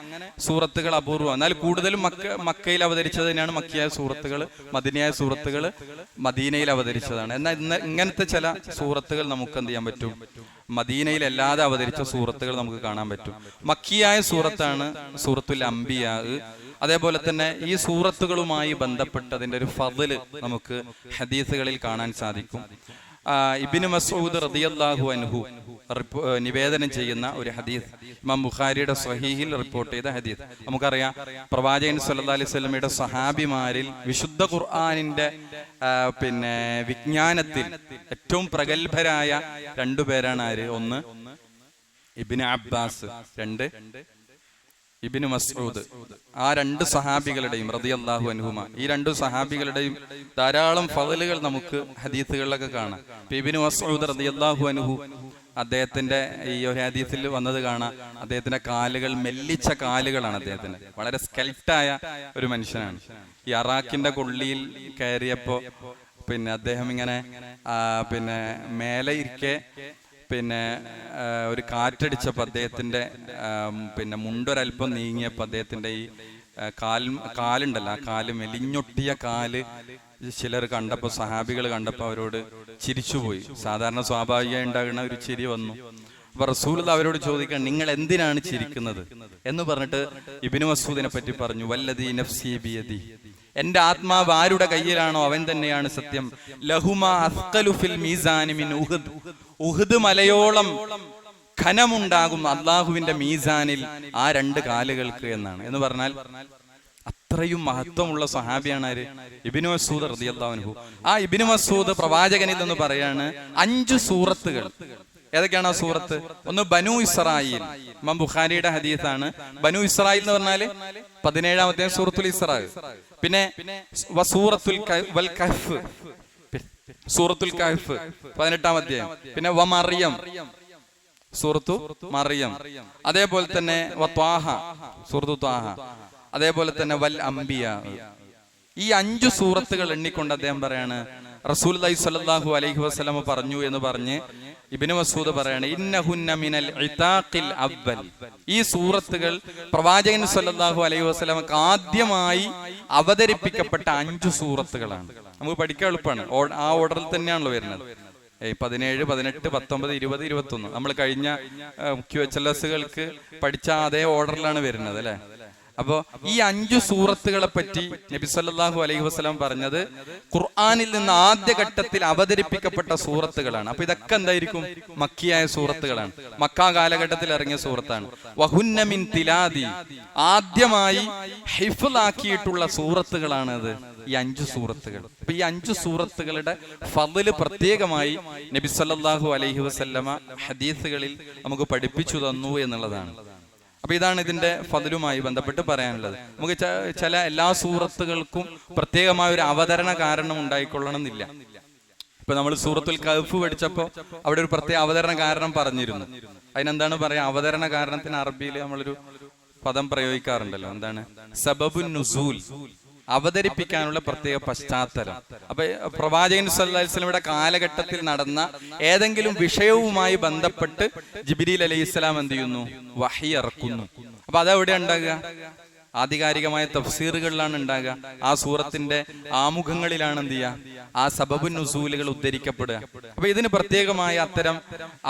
സൂറത്തുകൾ അപൂർവം. എന്നാൽ കൂടുതലും മക്കയിൽ അവതരിച്ചത് തന്നെയാണ് മക്കിയായ സൂറത്തുകൾ. മദനിയായ സൂറത്തുകൾ മദീനയിൽ അവതരിച്ചതാണ്. എന്നാൽ ഇങ്ങനത്തെ ചില സൂറത്തുകൾ നമുക്ക് എന്ത് ചെയ്യാൻ പറ്റും? മദീനയിൽ അല്ലാതെ അവതരിച്ച സൂറത്തുകൾ നമുക്ക് കാണാൻ പറ്റും. മക്കിയായ സൂറത്താണ് സൂറത്തുൽ അംബിയാ. അതേപോലെ തന്നെ ഈ സൂറത്തുകളുമായി ബന്ധപ്പെട്ടതിന്റെ ഒരു ഫദ്ല് നമുക്ക് ഹദീസുകളിൽ കാണാൻ സാധിക്കും. ഇബ്നു മസ്ഊദ് റളിയല്ലാഹു അൻഹു നിവേദനം ചെയ്യുന്ന ഒരു ഹദീസ്, ഇമാം ബുഖാരിയുടെ സ്വഹീഹിൽ റിപ്പോർട്ട് ചെയ്ത ഹദീസ്. നമുക്കറിയാം, പ്രവാചകൻ സല്ലല്ലാഹു അലൈഹി വസല്ലമയുടെ സഹാബിമാരിൽ വിശുദ്ധ ഖുർആനിന്റെ പിന്നെ വിജ്ഞാനത്തിൽ ഏറ്റവും പ്രഗത്ഭരായ രണ്ടുപേരാണ് ആര്? ഒന്ന് ഇബ്നു അബ്ബാസ്, രണ്ട് ഇബ്നു മസ്ഊദ്. ആ രണ്ട് സഹാബികളുടെയും റളിയല്ലാഹു അൻഹുമ, ഈ രണ്ട് സഹാബികളുടെയും ധാരാളം ഫളലുകൾ നമുക്ക് ഹദീസുകളിലൊക്കെ കാണാം. ഇബ്നു മസ്ഊദ് റളിയല്ലാഹു അൻഹു, അദ്ദേഹത്തിന്റെ ഈ ഒരു ഹദീസിൽ വന്നത് കാണാം, അദ്ദേഹത്തിന്റെ കാലുകൾ മെല്ലിച്ച കാലുകളാണ്. അദ്ദേഹത്തിന് വളരെ സ്കെൽറ്റായ ഒരു മനുഷ്യനാണ്. ഈ അറാഖിന്റെ കൊള്ളിയിൽ കയറിയപ്പോ പിന്നെ അദ്ദേഹം ഇങ്ങനെ പിന്നെ മേലെ ഇരിക്കെ പിന്നെ ഒരു കാറ്റടിച്ചപ്പോൾ അദ്ദേഹത്തിന്റെ പിന്നെ മുണ്ടൊരൽപ്പം നീങ്ങിയപ്പോൾ അദ്ദേഹത്തിന്റെ ഈ കാലുണ്ടല്ലോ, ആ കാല് മെലിഞ്ഞൊട്ടിയ കാല് ചിലർ കണ്ടപ്പോൾ, സഹാബികൾ കണ്ടപ്പോൾ അവരോട് ചിരിച്ചുപോയി. സാധാരണ സ്വാഭാവികമായി ഉണ്ടാകുന്ന ഒരു ചിരി വന്നു. അപ്പൊ റസൂൽ അവരോട് ചോദിക്കാൻ, നിങ്ങൾ എന്തിനാണ് ചിരിക്കുന്നത് എന്ന് പറഞ്ഞിട്ട് ഇബ്നു മസ്ഊദിനെ പറ്റി പറഞ്ഞു, വല്ലദീ നഫ്സി ബിയദി, എന്റെ ആത്മാവ് ആരുടെ കയ്യിലാണോ അവൻ തന്നെയാണ് സത്യം. ലഹുമാ അസ്ഖലു ഫിൽ മീസാനി മിൻ ഉഹദ്, ഉഹദ് മലയോളം ഖനമുണ്ടാകും അള്ളാഹുവിന്റെ മീസാനിൽ ആ രണ്ട് കാലുകൾക്ക് എന്നാണ്. എന്ന് പറഞ്ഞാൽ അത്രയും മഹത്വമുള്ള സഹാബിയാണ് ആര്? ഇബ്നു മസ്ഊദ് റളിയല്ലാഹു അൻഹു. ആ ഇബ്നു മസ്ഊദ് പ്രവാചകനിൽ നിന്ന് പറയാണ് 5 സൂറത്തുകൾ. ഏതൊക്കെയാണ് ആ സൂറത്ത്? ഒന്ന് ബനു ഇസ്രായീൽ, ഇമാം ബുഖാരിയുടെ ഹദീസാണ്. ബനു ഇസ്രായീൽ എന്ന് പറഞ്ഞാല് 17-ാം അധ്യായം സൂറത്തുൽ ഇസ്രാ. പിന്നെ സൂറത്തുൽ കഹ്ഫ്, സൂറത്തുൽ കഹ്ഫ് 18-ാം അധ്യായം. പിന്നെ മറിയം, സൂറത്തു മറിയം. അതേപോലെ തന്നെ ത്വാഹ, സൂറത്തു ത്വാഹ. അതേപോലെ തന്നെ വൽ അംബിയ. ഈ 5 സൂറത്തുകൾ എണ്ണിക്കൊണ്ട് അദ്ദേഹം പറയാണ്, റസൂലുള്ളാഹി സ്വല്ലല്ലാഹു അലൈഹി വസല്ലം പറഞ്ഞു എന്ന് പറഞ്ഞ് ഇബ്നു മസ്ഊദ് പറയാണ്, ഇന്നഹുന്ന മിനൽ ഇതാഖിൽ അവ്വൽ. ഈ സൂറത്തുകൾ പ്രവാചകൻ സ്വല്ലല്ലാഹു അലൈഹി വസല്ലമക്ക് ആദ്യമായി അവതരിപ്പിക്കപ്പെട്ട 5 സൂറത്തുകളാണ്. നമുക്ക് പഠിക്കാൻ എളുപ്പമാണ്. ആ ഓർഡറിൽ തന്നെയാണല്ലോ വരുന്നത്. 17, 18, 19, 20, 21 നമ്മൾ കഴിഞ്ഞ QHLSകൾക്ക് പഠിച്ച അതേ ഓർഡറിലാണ് വരുന്നത് അല്ലെ. അപ്പോ ഈ 5 സൂറത്തുകളെ പറ്റി നബി സല്ലല്ലാഹു അലൈഹി വസല്ലം പറഞ്ഞത് ഖുർആനിൽ നിന്ന് ആദ്യഘട്ടത്തിൽ അവതരിപ്പിക്കപ്പെട്ട സൂറത്തുകളാണ്. അപ്പൊ ഇതൊക്കെ എന്തായിരിക്കും? മക്കിയായ സൂറത്തുകളാണ്, മക്ക കാലഘട്ടത്തിൽ ഇറങ്ങിയ സൂറത്താണ്. വഹുന്ന മിൻ തിലാദി, ആദ്യമായി ഹിഫ്ളാക്കിയിട്ടുള്ള സൂറത്തുകളാണ് അത്, ഈ 5 സൂറത്തുകൾ. അപ്പൊ ഈ 5 സൂറത്തുകളുടെ ഫദ്ല് പ്രത്യേകമായി നബി സല്ലല്ലാഹു അലൈഹി വസല്ലമ ഹദീസുകളിൽ നമുക്ക് പഠിപ്പിച്ചു തന്നു എന്നുള്ളതാണ്. അപ്പൊ ഇതാണ് ഇതിന്റെ ഫദ്ലുമായി ബന്ധപ്പെട്ട് പറയാനുള്ളത്. നമുക്ക് ചില എല്ലാ സൂറത്തുകൾക്കും പ്രത്യേകമായ ഒരു അവതരണ കാരണം ഉണ്ടായിക്കൊള്ളണമെന്നില്ല. ഇപ്പൊ നമ്മൾ സൂറത്തുൽ കഹ്ഫ് പഠിച്ചപ്പോ അവിടെ ഒരു പ്രത്യേക അവതരണ കാരണം പറഞ്ഞിരുന്നു. അതിനെന്താണ് പറയാ? അവതരണ കാരണത്തിന് അറബിയിൽ നമ്മളൊരു പദം പ്രയോഗിക്കാറുണ്ടല്ലോ. എന്താണ്? സബബുൻ നുസൂൽ. അവതരിപ്പിക്കാനുള്ള പ്രത്യേക പശ്ചാത്തലം. അപ്പൊ പ്രവാചകൻ സല്ലല്ലാഹു അലൈഹി വസല്ലമയുടെ കാലഘട്ടത്തിൽ നടന്ന ഏതെങ്കിലും വിഷയവുമായി ബന്ധപ്പെട്ട് ജിബ്രീൽ അലൈഹിസ്സലാം എന്ത് ചെയ്യുന്നു? വഹി ഇറക്കുന്നു. അപ്പൊ അതെവിടെ ഉണ്ടാകുക? ആധികാരികമായ തഫ്സീറുകളിലാണ് ഉണ്ടാകുക. ആ സൂറത്തിന്റെ ആമുഖങ്ങളിലാണ് എന്ത് ചെയ്യുക? ആ സബബുൻ നുസൂലുകൾ ഉദ്ധരിക്കപ്പെടുക. അപ്പൊ ഇതിന് പ്രത്യേകമായ അത്തരം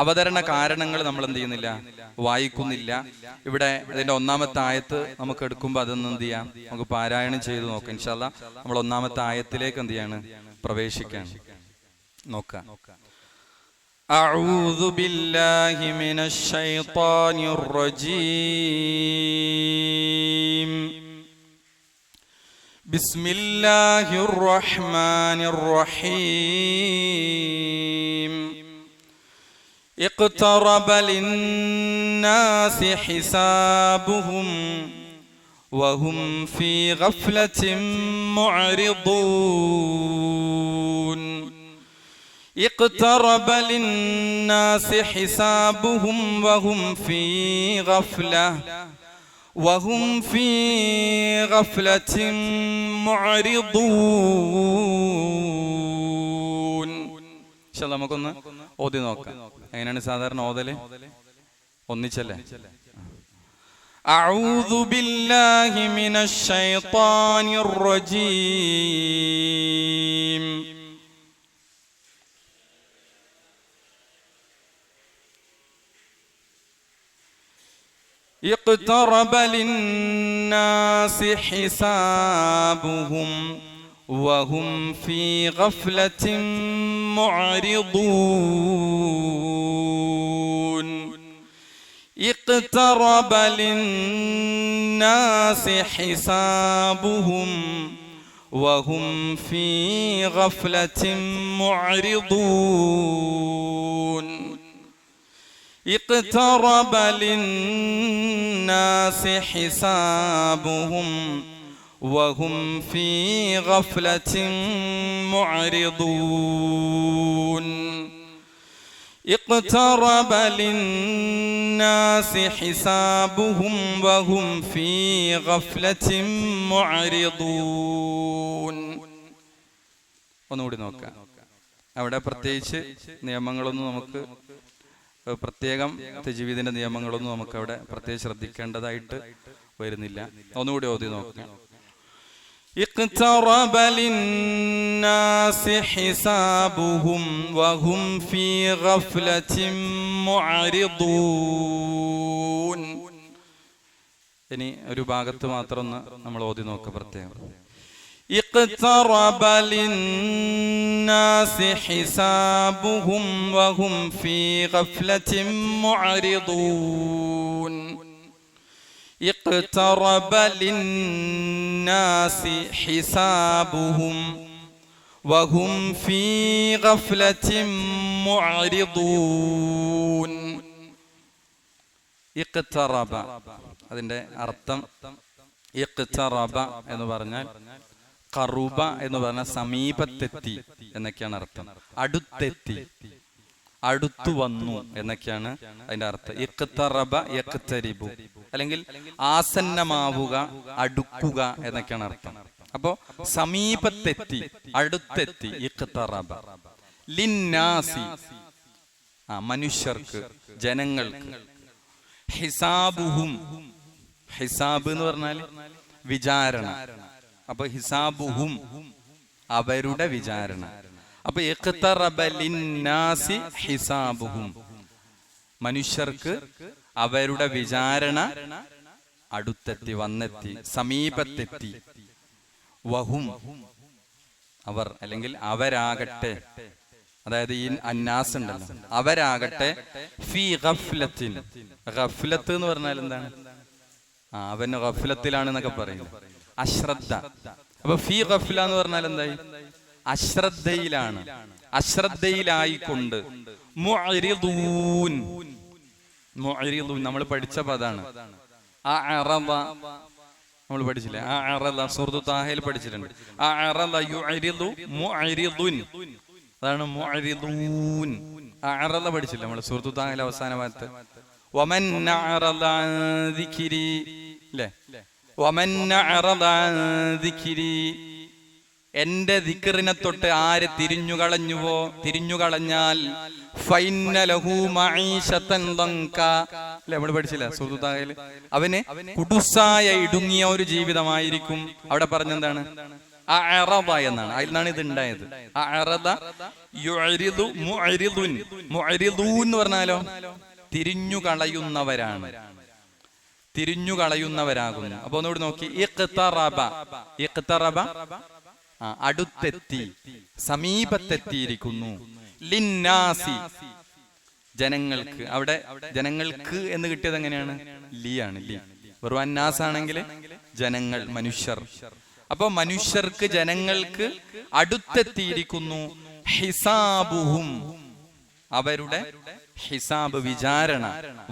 അവതരണ കാരണങ്ങൾ നമ്മൾ എന്ത് ചെയ്യുന്നില്ല, വായിക്കുന്നില്ല. ഇവിടെ ഇതിന്റെ ഒന്നാമത്തെ ആയത്ത് നമുക്ക് എടുക്കുമ്പോൾ അതൊന്നും എന്ത് ചെയ്യാം, നമുക്ക് പാരായണം ചെയ്ത് നോക്കാം. ഇൻഷാ അല്ലാഹ് നമ്മൾ ഒന്നാമത്തെ ആയത്തിലേക്ക് എന്ത് ചെയ്യാണ്, പ്രവേശിക്കാൻ നോക്കാം. أعوذ بالله من الشيطان الرجيم. بسم الله الرحمن الرحيم. اقترب للناس حسابهم وهم في غفلة معرضون. اقترب للناس حسابهم وهم في غفلة معرضون. ഇൻഷാല്ലാഹ് നമുക്കൊന്ന് ഓതി നോക്കാം. എങ്ങനെയാണ് സാധാരണ ഓതല്? ഒന്നിച്ചല്ലേ? أعوذ بالله من الشيطان الرجيم. اقترب للناس حسابهم وهم في غفلة معرضون. اقترب للناس حسابهم وهم في غفلة معرضون. اقترب للناس حسابهم وهم في غفلة معرضون. اقترب للناس حسابهم وهم في غفلة معرضون. ഒന്നുകൂടി നോക്കാം. അവിടെ പ്രത്യേകിച്ച് നിയമങ്ങളൊന്നും നമുക്ക് പ്രത്യേകം തജ്വീദിന്റെ നിയമങ്ങളൊന്നും നമുക്ക് അവിടെ പ്രത്യേകം ശ്രദ്ധിക്കേണ്ടതായിട്ട് വരുന്നില്ല. ഒന്നുകൂടി ഓതി നോക്കാം. اقترب للناس حسابهم وهم في غفلة معرضون. ഇനി ഒരു ഭാഗത്ത് മാത്രം ഒന്ന് നമ്മൾ ഓതി നോക്കാം പ്രത്യേകം. اقترب للناس حسابهم وهم في غفلة معرضون. اقترب للناس حسابهم وهم في غفلة معرضون. اقترب അതിന്റെ അർത്ഥം ഇഖ്തറബ എന്ന് പറഞ്ഞാൽ ഖറുബ എന്ന് പറഞ്ഞാൽ സമീപത്തെത്തി എന്നൊക്കെയാണ് അർത്ഥം. അടുത്തെത്തി, അടുത്തു വന്നു എന്നൊക്കെയാണ് അതിന്റെ അർത്ഥം. ഇഖ്തറബ യഖ്തരിബു അല്ലെങ്കിൽ ആസന്നമാവുക, അടുക്കുക എന്നൊക്കെയാണ് അർത്ഥം. അപ്പോ സമീപത്തെത്തി, അടുത്തെത്തി. ഇഖ്തറബ ലിന്നാസി മനുഷ്യർക്ക്, ജനങ്ങൾക്ക്. ഹിസാബുഹും, ഹിസാബ് എന്ന് പറഞ്ഞാൽ വിചാരണ. അപ്പൊ ഹിസാബുഹും അവരുടെ വിചാരണ. അപ്പൊ ഇഖ്തറബ ലിന്നാസി ഹിസാബുഹും മനുഷ്യർക്ക് അവരുടെ വിചാരണ അടുത്തെത്തി, വന്നെത്തി, സമീപത്തെത്തി. വഹും അവർ അല്ലെങ്കിൽ അവരാകട്ടെ, അതായത് ഈ അന്നാസ് ഉണ്ടല്ലോ, അവരാകട്ടെ ഫീ ഗഫ്ലത്തിൻ. ഗഫ്ലത്ത് എന്ന് പറഞ്ഞാൽ എന്താണ്? അവന് ഗഫ്ലത്തിലാണെന്നൊക്കെ പറയും, അശ്രദ്ധ. അപ്പൊ ഫീ ഗഫ്ല എന്ന് പറഞ്ഞാൽ എന്തായി? അശ്രദ്ധയിലാണ്, അശ്രദ്ധയിലായിക്കൊണ്ട്. മുഅ്രിദൂൻ, മുഅ്രിദൂൻ നമ്മൾ പഠിച്ച പദാണ്. അഅറദ നമ്മൾ പഠിച്ചില്ലേ? അഅറദ സൂറത്തു താഹയിൽ പഠിച്ചിട്ടുണ്ട്. അഅറദ യുഅ്രിദു മുഅ്രിദുൻ, അതാണ് മുഅ്രിദൂൻ. അഅറദ പഠിച്ചില്ലേ നമ്മൾ സൂറത്തു താഹയിൽ അവസാന ഭാഗത്ത്? വമൻ അഅറദ അൻ ദിക്രി, ല്ലേ? വമൻ അഅറദ അൻ ദിക്രി, എന്റെ ദിക്റിനെ തൊട്ട് ആര് തിരിഞ്ഞുകളഞ്ഞാൽ ഫഇന്ന ലഹു മഈശതൻ ദൻക, നമ്മൾ പഠിച്ചില്ല സൂറത്തുൽ താഹയിൽ, അവന് കുടുസായ ഇടുങ്ങിയ ഒരു ജീവിതമായിരിക്കും. അവിടെ പറഞ്ഞെന്താണ്? അഅറദ എന്നാണ്, അതിൽ നിന്നാണ് ഇത് ഉണ്ടായത്. അഅറദ യുഅരിദു മുഅരിദുൻ, മുഅരിദൂൻ എന്ന് പറഞ്ഞാലോ തിരിഞ്ഞുകളയുന്നവരാണ്, തിരിഞ്ഞുകളയുന്നവരാകുന്നു. അപ്പൊ ഒന്നുകൂടി നോക്കി, ഇഖ്തറബ, ഇഖ്തറബ അടുത്തെത്തി, സമീപത്തെത്തിയിരിക്കുന്നു. ലിന്നാസി ജനങ്ങൾക്ക്, അവിടെ ജനങ്ങൾക്ക് എന്ന് കിട്ടിയത് എങ്ങനെയാണ്? ലി ആണ്, ലി. വെറും അന്നാസ് ആണെങ്കിൽ ജനങ്ങൾ, മനുഷ്യർ. അപ്പൊ മനുഷ്യർക്ക്, ജനങ്ങൾക്ക് അടുത്തെത്തിയിരിക്കുന്നു. ഹിസാബുഹും, അവരുടെ ഹിസാബ്, വിചാരണ.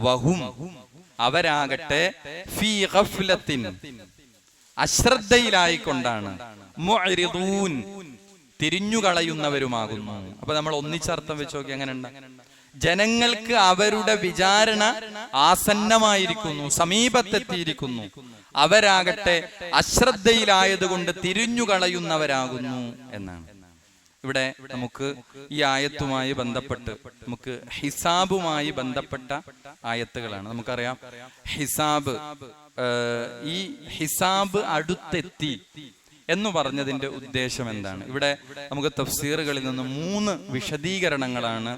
വഹും, അവരാകട്ടെ ഫീ ഗഫ്ലത്തിൻ, അശ്രദ്ധയിലായിക്കൊണ്ടാണ്. മുഅരിദൂൻ, തിരിഞ്ഞുകളയുന്നവരുമാകുന്നു. അപ്പൊ നമ്മൾ ഒന്നിച്ചർത്ഥം വെച്ച് നോക്കി എങ്ങനെയുണ്ട്? ജനങ്ങൾക്ക് അവരുടെ വിചാരണ ആസന്നമായിരിക്കുന്നു, സമീപത്തെത്തിയിരിക്കുന്നു. അവരാകട്ടെ അശ്രദ്ധയിലായതുകൊണ്ട് തിരിഞ്ഞുകളയുന്നവരാകുന്നു എന്നാണ്. ഇവിടെ നമുക്ക് ഈ ആയത്തുമായി ബന്ധപ്പെട്ട്, നമുക്ക് ഹിസാബുമായി ബന്ധപ്പെട്ട ആയത്തുകളാണ്. നമുക്കറിയാം ഹിസാബ്, ഈ ഹിസാബ് അടുത്തെത്തി എന്ന് പറഞ്ഞതിന്റെ ഉദ്ദേശം എന്താണ്? ഇവിടെ നമുക്ക് തഫ്സീറുകളിൽ നിന്ന് 3 വിശദീകരണങ്ങളാണ്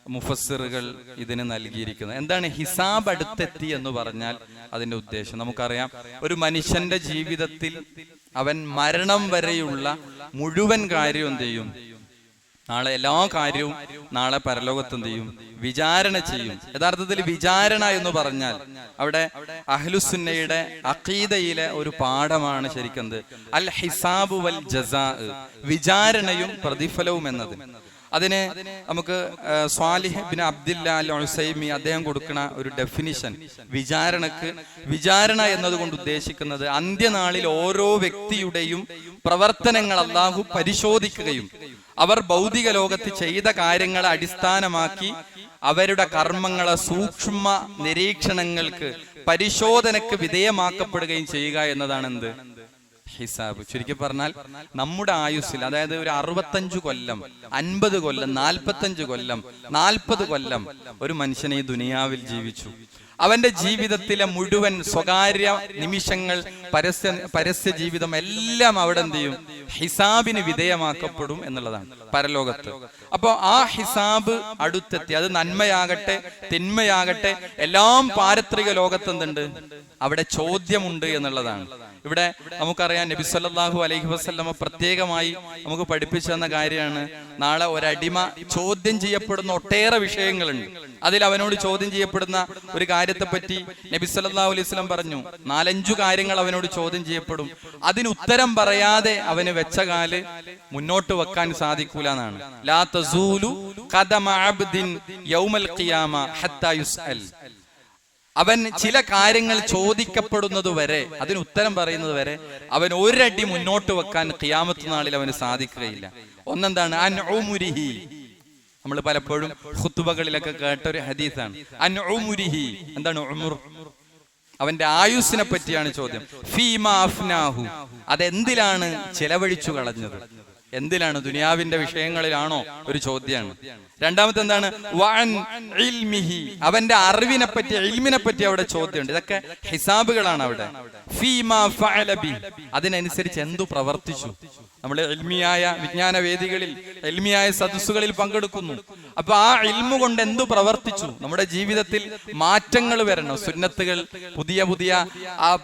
മുഫസ്സിറുകൾ ഇതിന് നൽകിയിരിക്കുന്നത്. എന്താണ് ഹിസാബ് അടുത്തെത്തി എന്ന് പറഞ്ഞാൽ അതിന്റെ ഉദ്ദേശം? നമുക്കറിയാം, ഒരു മനുഷ്യന്റെ ജീവിതത്തിൽ അവൻ മരണം വരെയുള്ള മുഴുവൻ കാര്യവും എന്ത് ചെയ്യും? നാളെ എല്ലാ കാര്യവും നാളെ പരലോകത്ത് എന്ത് ചെയ്യും? വിചാരണ ചെയ്യും. യഥാർത്ഥത്തിൽ വിചാരണ എന്ന് പറഞ്ഞാൽ അവിടെ അഹ്ലുസുന്നയുടെ അഖീദയിലെ ഒരു പാഠമാണ് ശരിക്കും അൽ ഹിസാബു വൽ ജസാ, വിചാരണയും പ്രതിഫലവും എന്നത്. അതിന് നമുക്ക് സ്വാലിഹ് ബിൻ അബ്ദുല്ല അൽ ഉസൈമി അദ്ദേഹം കൊടുക്കുന്ന ഒരു ഡെഫിനിഷൻ, വിചാരണക്ക്, വിചാരണ എന്നതുകൊണ്ട് ഉദ്ദേശിക്കുന്നത് അന്ത്യനാളിൽ ഓരോ വ്യക്തിയുടെയും പ്രവർത്തനങ്ങൾ അല്ലാഹു പരിശോധിക്കുകയും അവർ ഭൗതിക ലോകത്ത് ചെയ്ത കാര്യങ്ങളെ അടിസ്ഥാനമാക്കി അവരുടെ കർമ്മങ്ങളെ സൂക്ഷ്മ നിരീക്ഷണങ്ങൾക്ക്, പരിശോധനക്ക് വിധേയമാക്കപ്പെടുകയും ചെയ്യുക എന്നതാണ് എന്ത്? ഹിസാബ്. ചുരുക്കി പറഞ്ഞാൽ നമ്മുടെ ആയുസ്സിൽ, അതായത് ഒരു 65 കൊല്ലം, 50 കൊല്ലം, 45 കൊല്ലം, 40 കൊല്ലം ഒരു മനുഷ്യൻ ഈ ദുനിയാവിൽ ജീവിച്ചു. അവന്റെ ജീവിതത്തിലെ മുഴുവൻ സ്വകാര്യ നിമിഷങ്ങൾ, പരസ്യ ജീവിതം എല്ലാം അവിടെ എന്ത് ചെയ്യും? ഹിസാബിന് വിധേയമാക്കപ്പെടും എന്നുള്ളതാണ് പരലോകത്ത്. അപ്പൊ ആ ഹിസാബ് അടുത്തെത്തി, അത് നന്മയാകട്ടെ തിന്മയാകട്ടെ എല്ലാം പാരത്രിക ലോകത്ത് എന്തുണ്ട്? അവിടെ ചോദ്യമുണ്ട് എന്നുള്ളതാണ്. ഇവിടെ നമുക്കറിയാം നബി സല്ലല്ലാഹു അലൈഹി വസല്ലമ പ്രത്യേകമായി നമുക്ക് പഠിപ്പിച്ചു തന്ന കാര്യമാണ്, നാളെ ഒരടിമ ചോദ്യം ചെയ്യപ്പെടുന്ന ഒട്ടേറെ വിഷയങ്ങളുണ്ട്. അതിൽ അവനോട് ചോദ്യം ചെയ്യപ്പെടുന്ന ഒരു കാര്യത്തെ പറ്റി നബി സല്ലല്ലാഹു അലൈഹി വസല്ലം പറഞ്ഞു, 4-5 കാര്യങ്ങൾ അവനോട് ചോദ്യം ചെയ്യപ്പെടും. അതിന് ഉത്തരം പറയാതെ അവന് വെച്ച കാല് മുന്നോട്ട് വെക്കാൻ സാധിക്കൂല എന്നാണ്. ലാ തസൂലു ഖദമ അബ്ദിൻ യൗമൽ ഖിയാമ ഹത്താ യുസ്അൽ. അവൻ ചില കാര്യങ്ങൾ ചോദിക്കപ്പെടുന്നത് വരെ, അതിന് ഉത്തരം പറയുന്നത് വരെ അവൻ ഒരടി മുന്നോട്ട് വെക്കാൻ ഖിയാമത്ത് നാളിൽ അവന് സാധിക്കുകയില്ല. ഒന്നെന്താണ്? അൻ ഉമുരിഹി. നമ്മൾ പലപ്പോഴും ഖുതുബകളിലൊക്കെ കേട്ട ഒരു ഹദീസാണ് അൻ ഉമുരിഹി. എന്താണ് ഉമുർ? അവന്റെ ആയുസ്സിനെ പറ്റിയാണ് ചോദ്യം. ഫീമാ അഫ്നാഹു, അതെന്തിലാണ് ചെലവഴിച്ചു കളഞ്ഞത്? എന്തിലാണ്? ദുനിയാവിന്റെ വിഷയങ്ങളിലാണോ? ഒരു ചോദ്യമാണ്. രണ്ടാമത്തെ എന്താണ്? വഅൻ ഇൽമിഹി, അവന്റെ അറിവിനെ പറ്റി, ഇൽമിനെ പറ്റി അവിടെ ചോദ്യമുണ്ട്. ഇതൊക്കെ ഹിസാബുകളാണ് അവിടെ. ഫീമാ ഫഅല ബി, അതിനനുസരിച്ച് എന്തു പ്രവർത്തിച്ചു. നമ്മൾ ഇൽമിയായ വിജ്ഞാന വേദികളിൽ, ഇൽമിയായ സദസ്സുകളിൽ പങ്കെടുക്കുന്നു. അപ്പൊ ആ ഇൽമു കൊണ്ട് എന്തു പ്രവർത്തിച്ചു? നമ്മുടെ ജീവിതത്തിൽ മാറ്റങ്ങൾ വരണം. സുന്നത്തുകൾ, പുതിയ പുതിയ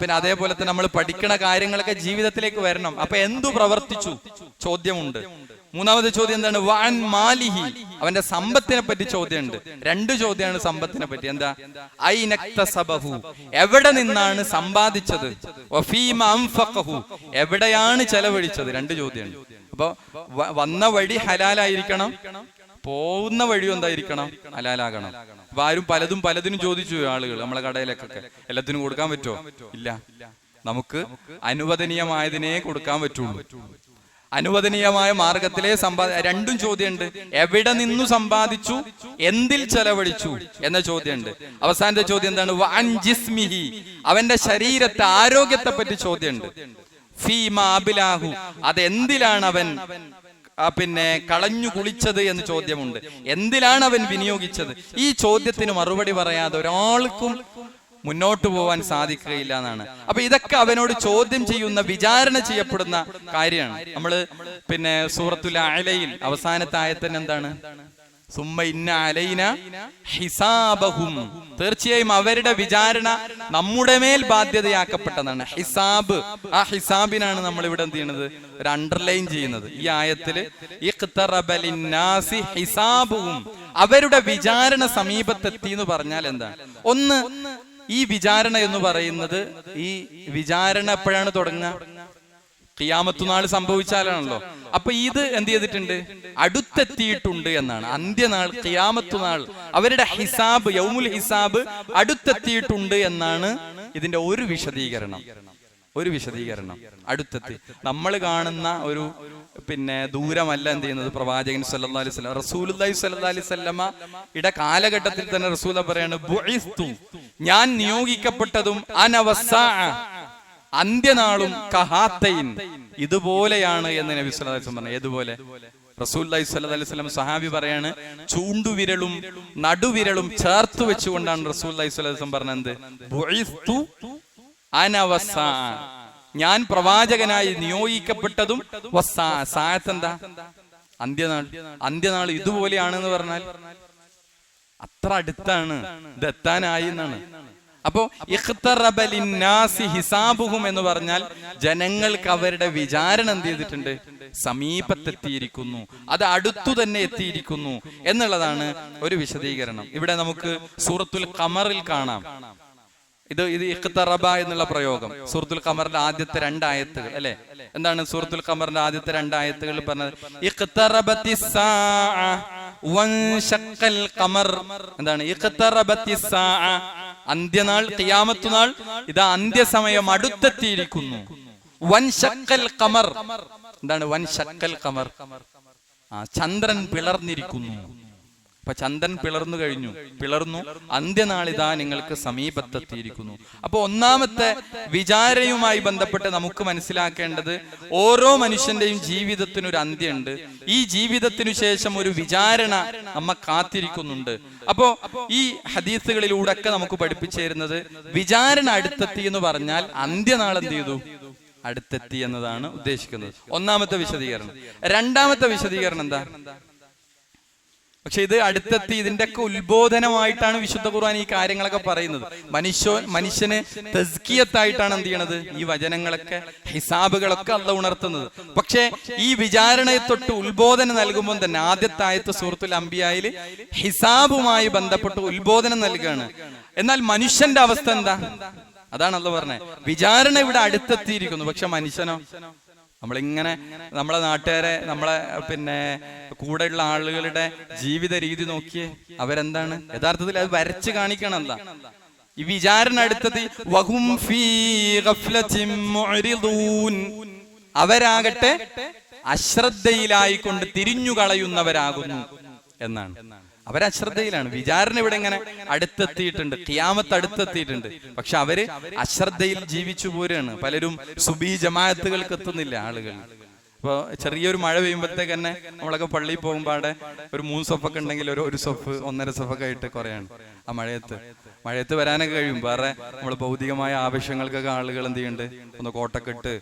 പിന്നെ അതേപോലെ തന്നെ നമ്മൾ പഠിക്കണ കാര്യങ്ങളൊക്കെ ജീവിതത്തിലേക്ക് വരണം. അപ്പൊ എന്തു പ്രവർത്തിച്ചു? ചോദ്യമുണ്ട്. മൂന്നാമത്തെ ചോദ്യം എന്താണ്? വഅൻ മാലിഹി, അവന്റെ സമ്പത്തിനെ പറ്റി ചോദ്യമുണ്ട്. 2 ചോദ്യമാണ് സമ്പത്തിനെ പറ്റി. എന്താ? ഐനക്തസബഹു, എവിടെ നിന്നാണ് സമ്പാദിച്ചത്? വഫീമ അൻഫഖഹു, എവിടെയാണ് ചെലവഴിച്ചത്? 2 ചോദ്യമാണ്. അപ്പൊ വന്ന വഴി ഹലാലായിരിക്കണം, പോകുന്ന വഴിയും എന്തായിരിക്കണം? ഹലാലാകണം. അപ്പൊ ആരും പലതിനും ചോദിച്ചു ആളുകൾ നമ്മളെ കടയിലൊക്കെ. എല്ലാത്തിനും കൊടുക്കാൻ പറ്റുമോ? ഇല്ല. നമുക്ക് അനുവദനീയമായതിനേ കൊടുക്കാൻ പറ്റുള്ളൂ. അനുവദനീയമായ മാർഗത്തിലെ രണ്ടും ചോദ്യമുണ്ട്. എവിടെ നിന്നു സമ്പാദിച്ചു, എന്തിൽ ചെലവഴിച്ചു എന്ന ചോദ്യമുണ്ട്. അവസാനത്തെ ചോദ്യം എന്താണ്? വഅൻ ജിസ്മിഹി, അവന്റെ ശരീരത്തെ, ആരോഗ്യത്തെ പറ്റി ചോദ്യമുണ്ട്. ഫീമാ അബ്ലാഹു, അതെന്തിലാണ് അവൻ കളഞ്ഞു കുളിച്ചത് എന്ന് ചോദ്യമുണ്ട്. എന്തിലാണ് അവൻ വിനിയോഗിച്ചത്? ഈ ചോദ്യത്തിന് മറുപടി പറയാതെ ഒരാൾക്കും മുന്നോട്ട് പോവാൻ സാധിക്കുകയില്ല എന്നാണ്. അപ്പൊ ഇതൊക്കെ അവനോട് ചോദ്യം ചെയ്യുന്ന, വിചാരണ ചെയ്യപ്പെടുന്ന കാര്യമാണ്. നമ്മള് സൂറത്തുൽ അഅലയിൽ അവസാനത്തെ ആയത്തിന് എന്താണ്? സുമ്മ ഇന്ന അലൈന ഹിസാബഹും, തീർച്ചയായും അവരുടെ വിചാരണ നമ്മുടെ മേൽ ബാധ്യതയാക്കപ്പെട്ടതാണ്. ഹിസാബ്, ആ ഹിസാബിനാണ് നമ്മൾ ഇവിടെ എന്ത് ചെയ്യുന്നത്? ഒരു അണ്ടർലൈൻ ചെയ്യുന്നത്. ഈ ആയത്തില് ഇഖ്തറബ ലിന്നാസി ഹിസാബുഹും, അവരുടെ വിചാരണ സമീപത്തെത്തി എന്ന് പറഞ്ഞാൽ എന്താണ്? ഒന്ന്, ഈ വിചാരണ എന്ന് പറയുന്നത്, ഈ വിചാരണ എപ്പോഴാണ് തുടങ്ങുക? ഖിയാമത്ത് നാൾ സംഭവിച്ചാലാണല്ലോ. അപ്പൊ ഇത് എന്ത് ചെയ്തിട്ടുണ്ട്? അടുത്തെത്തിയിട്ടുണ്ട് എന്നാണ്. അന്ത്യനാൾ, ഖിയാമത്ത് നാൾ, അവരുടെ ഹിസാബ്, യൗമുൽ ഹിസാബ് അടുത്തെത്തിയിട്ടുണ്ട് എന്നാണ് ഇതിന്റെ ഒരു വിശദീകരണം. അടുത്തെത്തി. നമ്മൾ കാണുന്ന ഒരു ദൂരമല്ല എന്ത് ചെയ്യുന്നത്? പ്രവാചകൻ സല്ലല്ലാഹു അലൈഹി വസല്ലം, റസൂലുള്ളാഹി സ്വല്ലല്ലാഹു അലൈഹി വസല്ലമ ഇട കാലഘട്ടത്തിൽ തന്നെ റസൂല പറയാണ്, ബുഇസ്തു, ഞാൻ നിയോഗിക്കപ്പെട്ടതും, അനവസ്സാഅ, അന്ത്യനാളും, കഹാത്തൈൻ, ഇതുപോലെയാണ് എന്ന് നബി സല്ലല്ലാഹു അലൈഹി വസല്ലം പറഞ്ഞു. ഏതുപോലെ? റസൂലുള്ളാഹി സ്വല്ലല്ലാഹു അലൈഹി വസല്ലം സഹാബി പറയാണ്, ചൂണ്ടുവിരലും നടുവിരലും ചേർത്ത് വെച്ചുകൊണ്ടാണ് റസൂലുള്ളാഹി സ്വല്ലല്ലാഹു അലൈഹി വസല്ലം പറഞ്ഞത്, ബുഇസ്തു അനവസ്സാഅ, ഞാൻ പ്രവാചകനായി നിയോഗിക്കപ്പെട്ടതും, സാഅത്ത് എന്താ? അന്ത്യനാൾ. അന്ത്യനാൾ ഇതുപോലെയാണെന്ന് പറഞ്ഞാൽ അത്ര അടുത്താണ്, ഇത് എത്താനായി എന്നാണ്. അപ്പോ ഇഖ്തറബ ലിന്നാസി ഹിസാബുഹും എന്ന് പറഞ്ഞാൽ ജനങ്ങൾക്ക് അവരുടെ വിചാരണ എന്ത് ചെയ്തിട്ടുണ്ട്? സമീപത്തെത്തിയിരിക്കുന്നു, അത് അടുത്തു തന്നെ എത്തിയിരിക്കുന്നു എന്നുള്ളതാണ് ഒരു വിശദീകരണം. ഇവിടെ നമുക്ക് സൂറത്തുൽ ഖമറിൽ കാണാം. ഇത് ഇഖ്തറബ എന്നുള്ള പ്രയോഗം സൂറത്തുൽ ഖമറിന്റെ ആദ്യത്തെ 2 ആയത്തുകൾ അല്ലെ? എന്താണ് സൂറത്തുൽ ഖമറിന്റെ ആദ്യത്തെ 2 ആയത്തുകൾ പറഞ്ഞത്? ഇഖ്തറബത്തിസ്സാഅ വൻശഖൽ ഖമർ. എന്താണ് ഇഖ്തറബത്തിസ്സാഅ? അന്ത്യനാൾ, ഖിയാമത്ത് നാൾ, ഇതാ അന്ത്യസമയം അടുത്തെത്തിയിരിക്കുന്നു. വൻശഖൽ ഖമർ. എന്താണ് വൻശഖൽ ഖമർ? ചന്ദ്രൻ പിളർന്നിരിക്കുന്നു. അപ്പൊ ചന്ദ്രൻ പിളർന്നു, അന്ത്യനാളിതാ നിങ്ങൾക്ക് സമീപത്തെത്തിയിരിക്കുന്നു. അപ്പൊ ഒന്നാമത്തെ വിചാരയുമായി ബന്ധപ്പെട്ട് നമുക്ക് മനസ്സിലാക്കേണ്ടത്, ഓരോ മനുഷ്യന്റെയും ജീവിതത്തിനൊരു അന്ത്യമുണ്ട്. ഈ ജീവിതത്തിനു ശേഷം ഒരു വിചാരണ നമ്മെ കാത്തിരിക്കുന്നുണ്ട്. അപ്പോ ഈ ഹദീസുകളിലൂടെ ഒക്കെ നമുക്ക് പഠിപ്പിച്ചു തരുന്നത്, വിചാരണ അടുത്തെത്തി എന്ന് പറഞ്ഞാൽ അന്ത്യനാൾ എന്ത് ചെയ്തു? അടുത്തെത്തി എന്നതാണ് ഉദ്ദേശിക്കുന്നത്. ഒന്നാമത്തെ വിശദീകരണം. രണ്ടാമത്തെ വിശദീകരണം എന്താ? പക്ഷെ ഇത് അടുത്തെത്തി, ഇതിന്റെ ഒക്കെ ഉത്ബോധനമായിട്ടാണ് വിശുദ്ധ ഖുർആൻ ഈ കാര്യങ്ങളൊക്കെ പറയുന്നത്. മനുഷ്യന് തസ്കിയത്തായിട്ടാണ് എന്ത് ചെയ്യണത്? ഈ വചനങ്ങളൊക്കെ, ഹിസാബുകളൊക്കെ അള്ളാഹു ഉണർത്തുന്നത്. പക്ഷെ ഈ വിചാരണയെ തൊട്ട് ഉത്ബോധനം നൽകുമ്പോൾ തന്നെ ആദ്യത്തെ ആയത്ത് സൂറത്തുൽ അംബിയായിൽ ഹിസാബുമായി ബന്ധപ്പെട്ട് ഉത്ബോധനം നൽകുകയാണ്. എന്നാൽ മനുഷ്യന്റെ അവസ്ഥ എന്താ? അതാണ് അള്ളാഹു പറഞ്ഞത്, വിചാരണ ഇവിടെ അടുത്തെത്തിയിരിക്കുന്നു. പക്ഷെ മനുഷ്യനോ? നമ്മളിങ്ങനെ നമ്മളെ നാട്ടുകാരെ, നമ്മളെ കൂടെയുള്ള ആളുകളുടെ ജീവിത രീതി നോക്കിയേ, അവരെന്താണ് യഥാർത്ഥത്തിൽ അത് വരച്ച് കാണിക്കണം. എന്താ ഈ വിചാരണ അടുത്തത്? വഹും ഫീ ഗഫ്ലത്തിൻ മുഅ്രിദൂൻ, അവരാകട്ടെ അശ്രദ്ധയിലായിക്കൊണ്ട് തിരിഞ്ഞു കളയുന്നവരാകുന്നു എന്നാണ്. അവരശ്രദ്ധയിലാണ്. വിചാരണ ഇവിടെ ഇങ്ങനെ അടുത്തെത്തിയിട്ടുണ്ട്, ഖിയാമത്ത് അടുത്തെത്തിയിട്ടുണ്ട്. പക്ഷെ അവര് അശ്രദ്ധയിൽ ജീവിച്ചു പോരാണ്. പലരും സുബഹി ജമാഅത്തുകൾക്ക് എത്തുന്നില്ല ആളുകൾ. ഇപ്പൊ ചെറിയൊരു മഴ പെയ്യുമ്പോഴത്തേക്ക് തന്നെ നമ്മളൊക്കെ പള്ളിയിൽ പോകുമ്പോൾ ഒരു 3 സൊഫൊക്കെ ഉണ്ടെങ്കിൽ ഒരു സൊഫ് 1.5 സൊഫൊക്കെ ആയിട്ട് കുറയാണ്. ആ മഴയത്ത് വരാനൊക്കെ കഴിയും. വേറെ നമ്മള് ഭൗതികമായ ആവശ്യങ്ങൾക്കൊക്കെ ആളുകൾ എന്ത് ചെയ്യുന്നുണ്ട്? ഒന്ന് കോട്ടൊക്കെ ഇട്ട്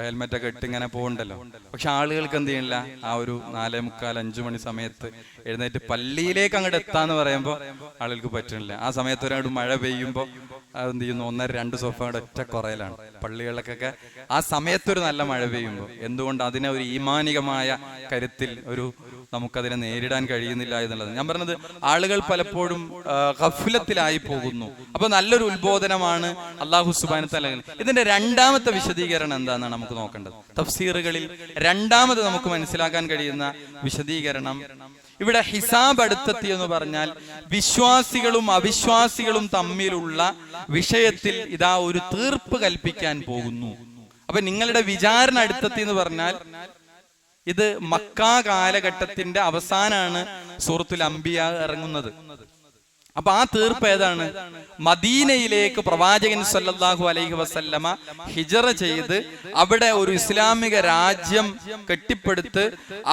ഹെൽമെറ്റൊക്കെ ഇട്ട് ഇങ്ങനെ പോകണ്ടല്ലോ. പക്ഷെ ആളുകൾക്ക് എന്ത് ചെയ്യണില്ല? ആ ഒരു 4:45-5 മണി സമയത്ത് എഴുന്നേറ്റ് പള്ളിയിലേക്ക് അങ്ങോട്ട് എത്താന്ന് പറയുമ്പോൾ ആളുകൾക്ക് പറ്റണില്ല. ആ സമയത്ത് ഒരാട് മഴ പെയ്യുമ്പോൾ അതെന്ത് ചെയ്യുന്നു? 1.5-2 സോഫ ഒറ്റ കുറയിലാണ് പള്ളികളിലൊക്കെ. ആ സമയത്തൊരു നല്ല മഴ പെയ്യുമ്പോൾ എന്തുകൊണ്ട് അതിനെ ഒരു ഈമാനികമായ കരുത്തിൽ നമുക്കതിനെ നേരിടാൻ കഴിയുന്നില്ല എന്നുള്ളത് ഞാൻ പറഞ്ഞത്. ആളുകൾ പലപ്പോഴും ഗഫ്ലത്തിലായി പോകുന്നു. അപ്പൊ നല്ലൊരു ഉത്ബോധനമാണ് അല്ലാഹു സുബ്ഹാനഹു വ തആല. ഇതിന്റെ രണ്ടാമത്തെ വിശദീകരണം എന്താണെന്നാണ് നമുക്ക് നോക്കേണ്ടത്. തഫ്സീറുകളിൽ രണ്ടാമത് നമുക്ക് മനസ്സിലാക്കാൻ കഴിയുന്ന വിശദീകരണം, ഇവിടെ ഹിസാബ് അടുത്തെത്തി എന്ന് പറഞ്ഞാൽ വിശ്വാസികളും അവിശ്വാസികളും തമ്മിലുള്ള വിഷയത്തിൽ ഇതാ ഒരു തീർപ്പ് കൽപ്പിക്കാൻ പോകുന്നു. അപ്പൊ നിങ്ങളുടെ വിചാരണ അടുത്തെത്തി എന്ന് പറഞ്ഞാൽ ഇത് മക്കാ കാലഘട്ടത്തിന്റെ അവസാനാണ് സൂറത്തുൽ അംബിയ ഇറങ്ങുന്നത്. അപ്പൊ ആ തീർപ്പ് ഏതാണ്? മദീനയിലേക്ക് പ്രവാചകൻ സല്ലല്ലാഹു അലൈഹി വസല്ലമ ഹിജറ ചെയ്ത് അവിടെ ഒരു ഇസ്ലാമിക രാജ്യം കെട്ടിപ്പടുത്ത്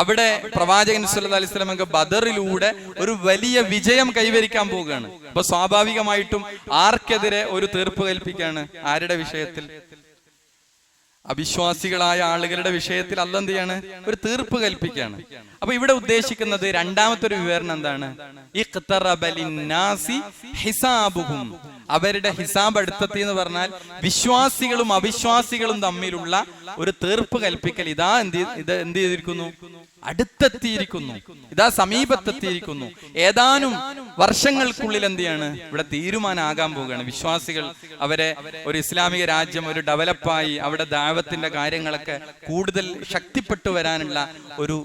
അവിടെ പ്രവാചകൻ സല്ലല്ലാഹു അലൈഹി വസല്ലമക്ക് ബദറിലൂടെ ഒരു വലിയ വിജയം കൈവരിക്കാൻ പോവുകയാണ്. അപ്പൊ സ്വാഭാവികമായിട്ടും ആർക്കെതിരെ ഒരു തീർപ്പ് കൽപ്പിക്കാണ്? ആരുടെ വിഷയത്തിൽ? അവിശ്വാസികളായ ആളുകളുടെ വിഷയത്തിൽ അല്ലാഹ് എന്ത് ചെയ്യാണ്? ഒരു തീർപ്പ് കൽപ്പിക്കുകയാണ്. അപ്പൊ ഇവിടെ ഉദ്ദേശിക്കുന്നത് രണ്ടാമത്തെ ഒരു വിവരണം എന്താണ്? ഇഖ്തറബ ലിന്നാസി ഹിസാബുഹും, അവരുടെ ഹിസാബ് അടുത്തെത്തി എന്ന് പറഞ്ഞാൽ വിശ്വാസികളും അവിശ്വാസികളും തമ്മിലുള്ള ഒരു തീർപ്പ് കൽപ്പിക്കൽ ഇതാ ഇത് എന്ത് ചെയ്തിരിക്കുന്നു? അടുത്തെത്തിയിരിക്കുന്നു, ഇതാ സമീപത്തെത്തിയിരിക്കുന്നു. ഏതാനും വർഷങ്ങൾക്കുള്ളിൽ എന്ത് ചെയ്യാണ്? ഇവിടെ തീരുമാനമാകാൻ പോവുകയാണ്. വിശ്വാസികൾ അവരെ ഒരു ഇസ്ലാമിക രാജ്യം ഒരു ഡെവലപ്പായി അവിടെ ദഅവത്തിന്റെ കാര്യങ്ങളൊക്കെ കൂടുതൽ ശക്തിപ്പെട്ടു വരാനുള്ള ഒരു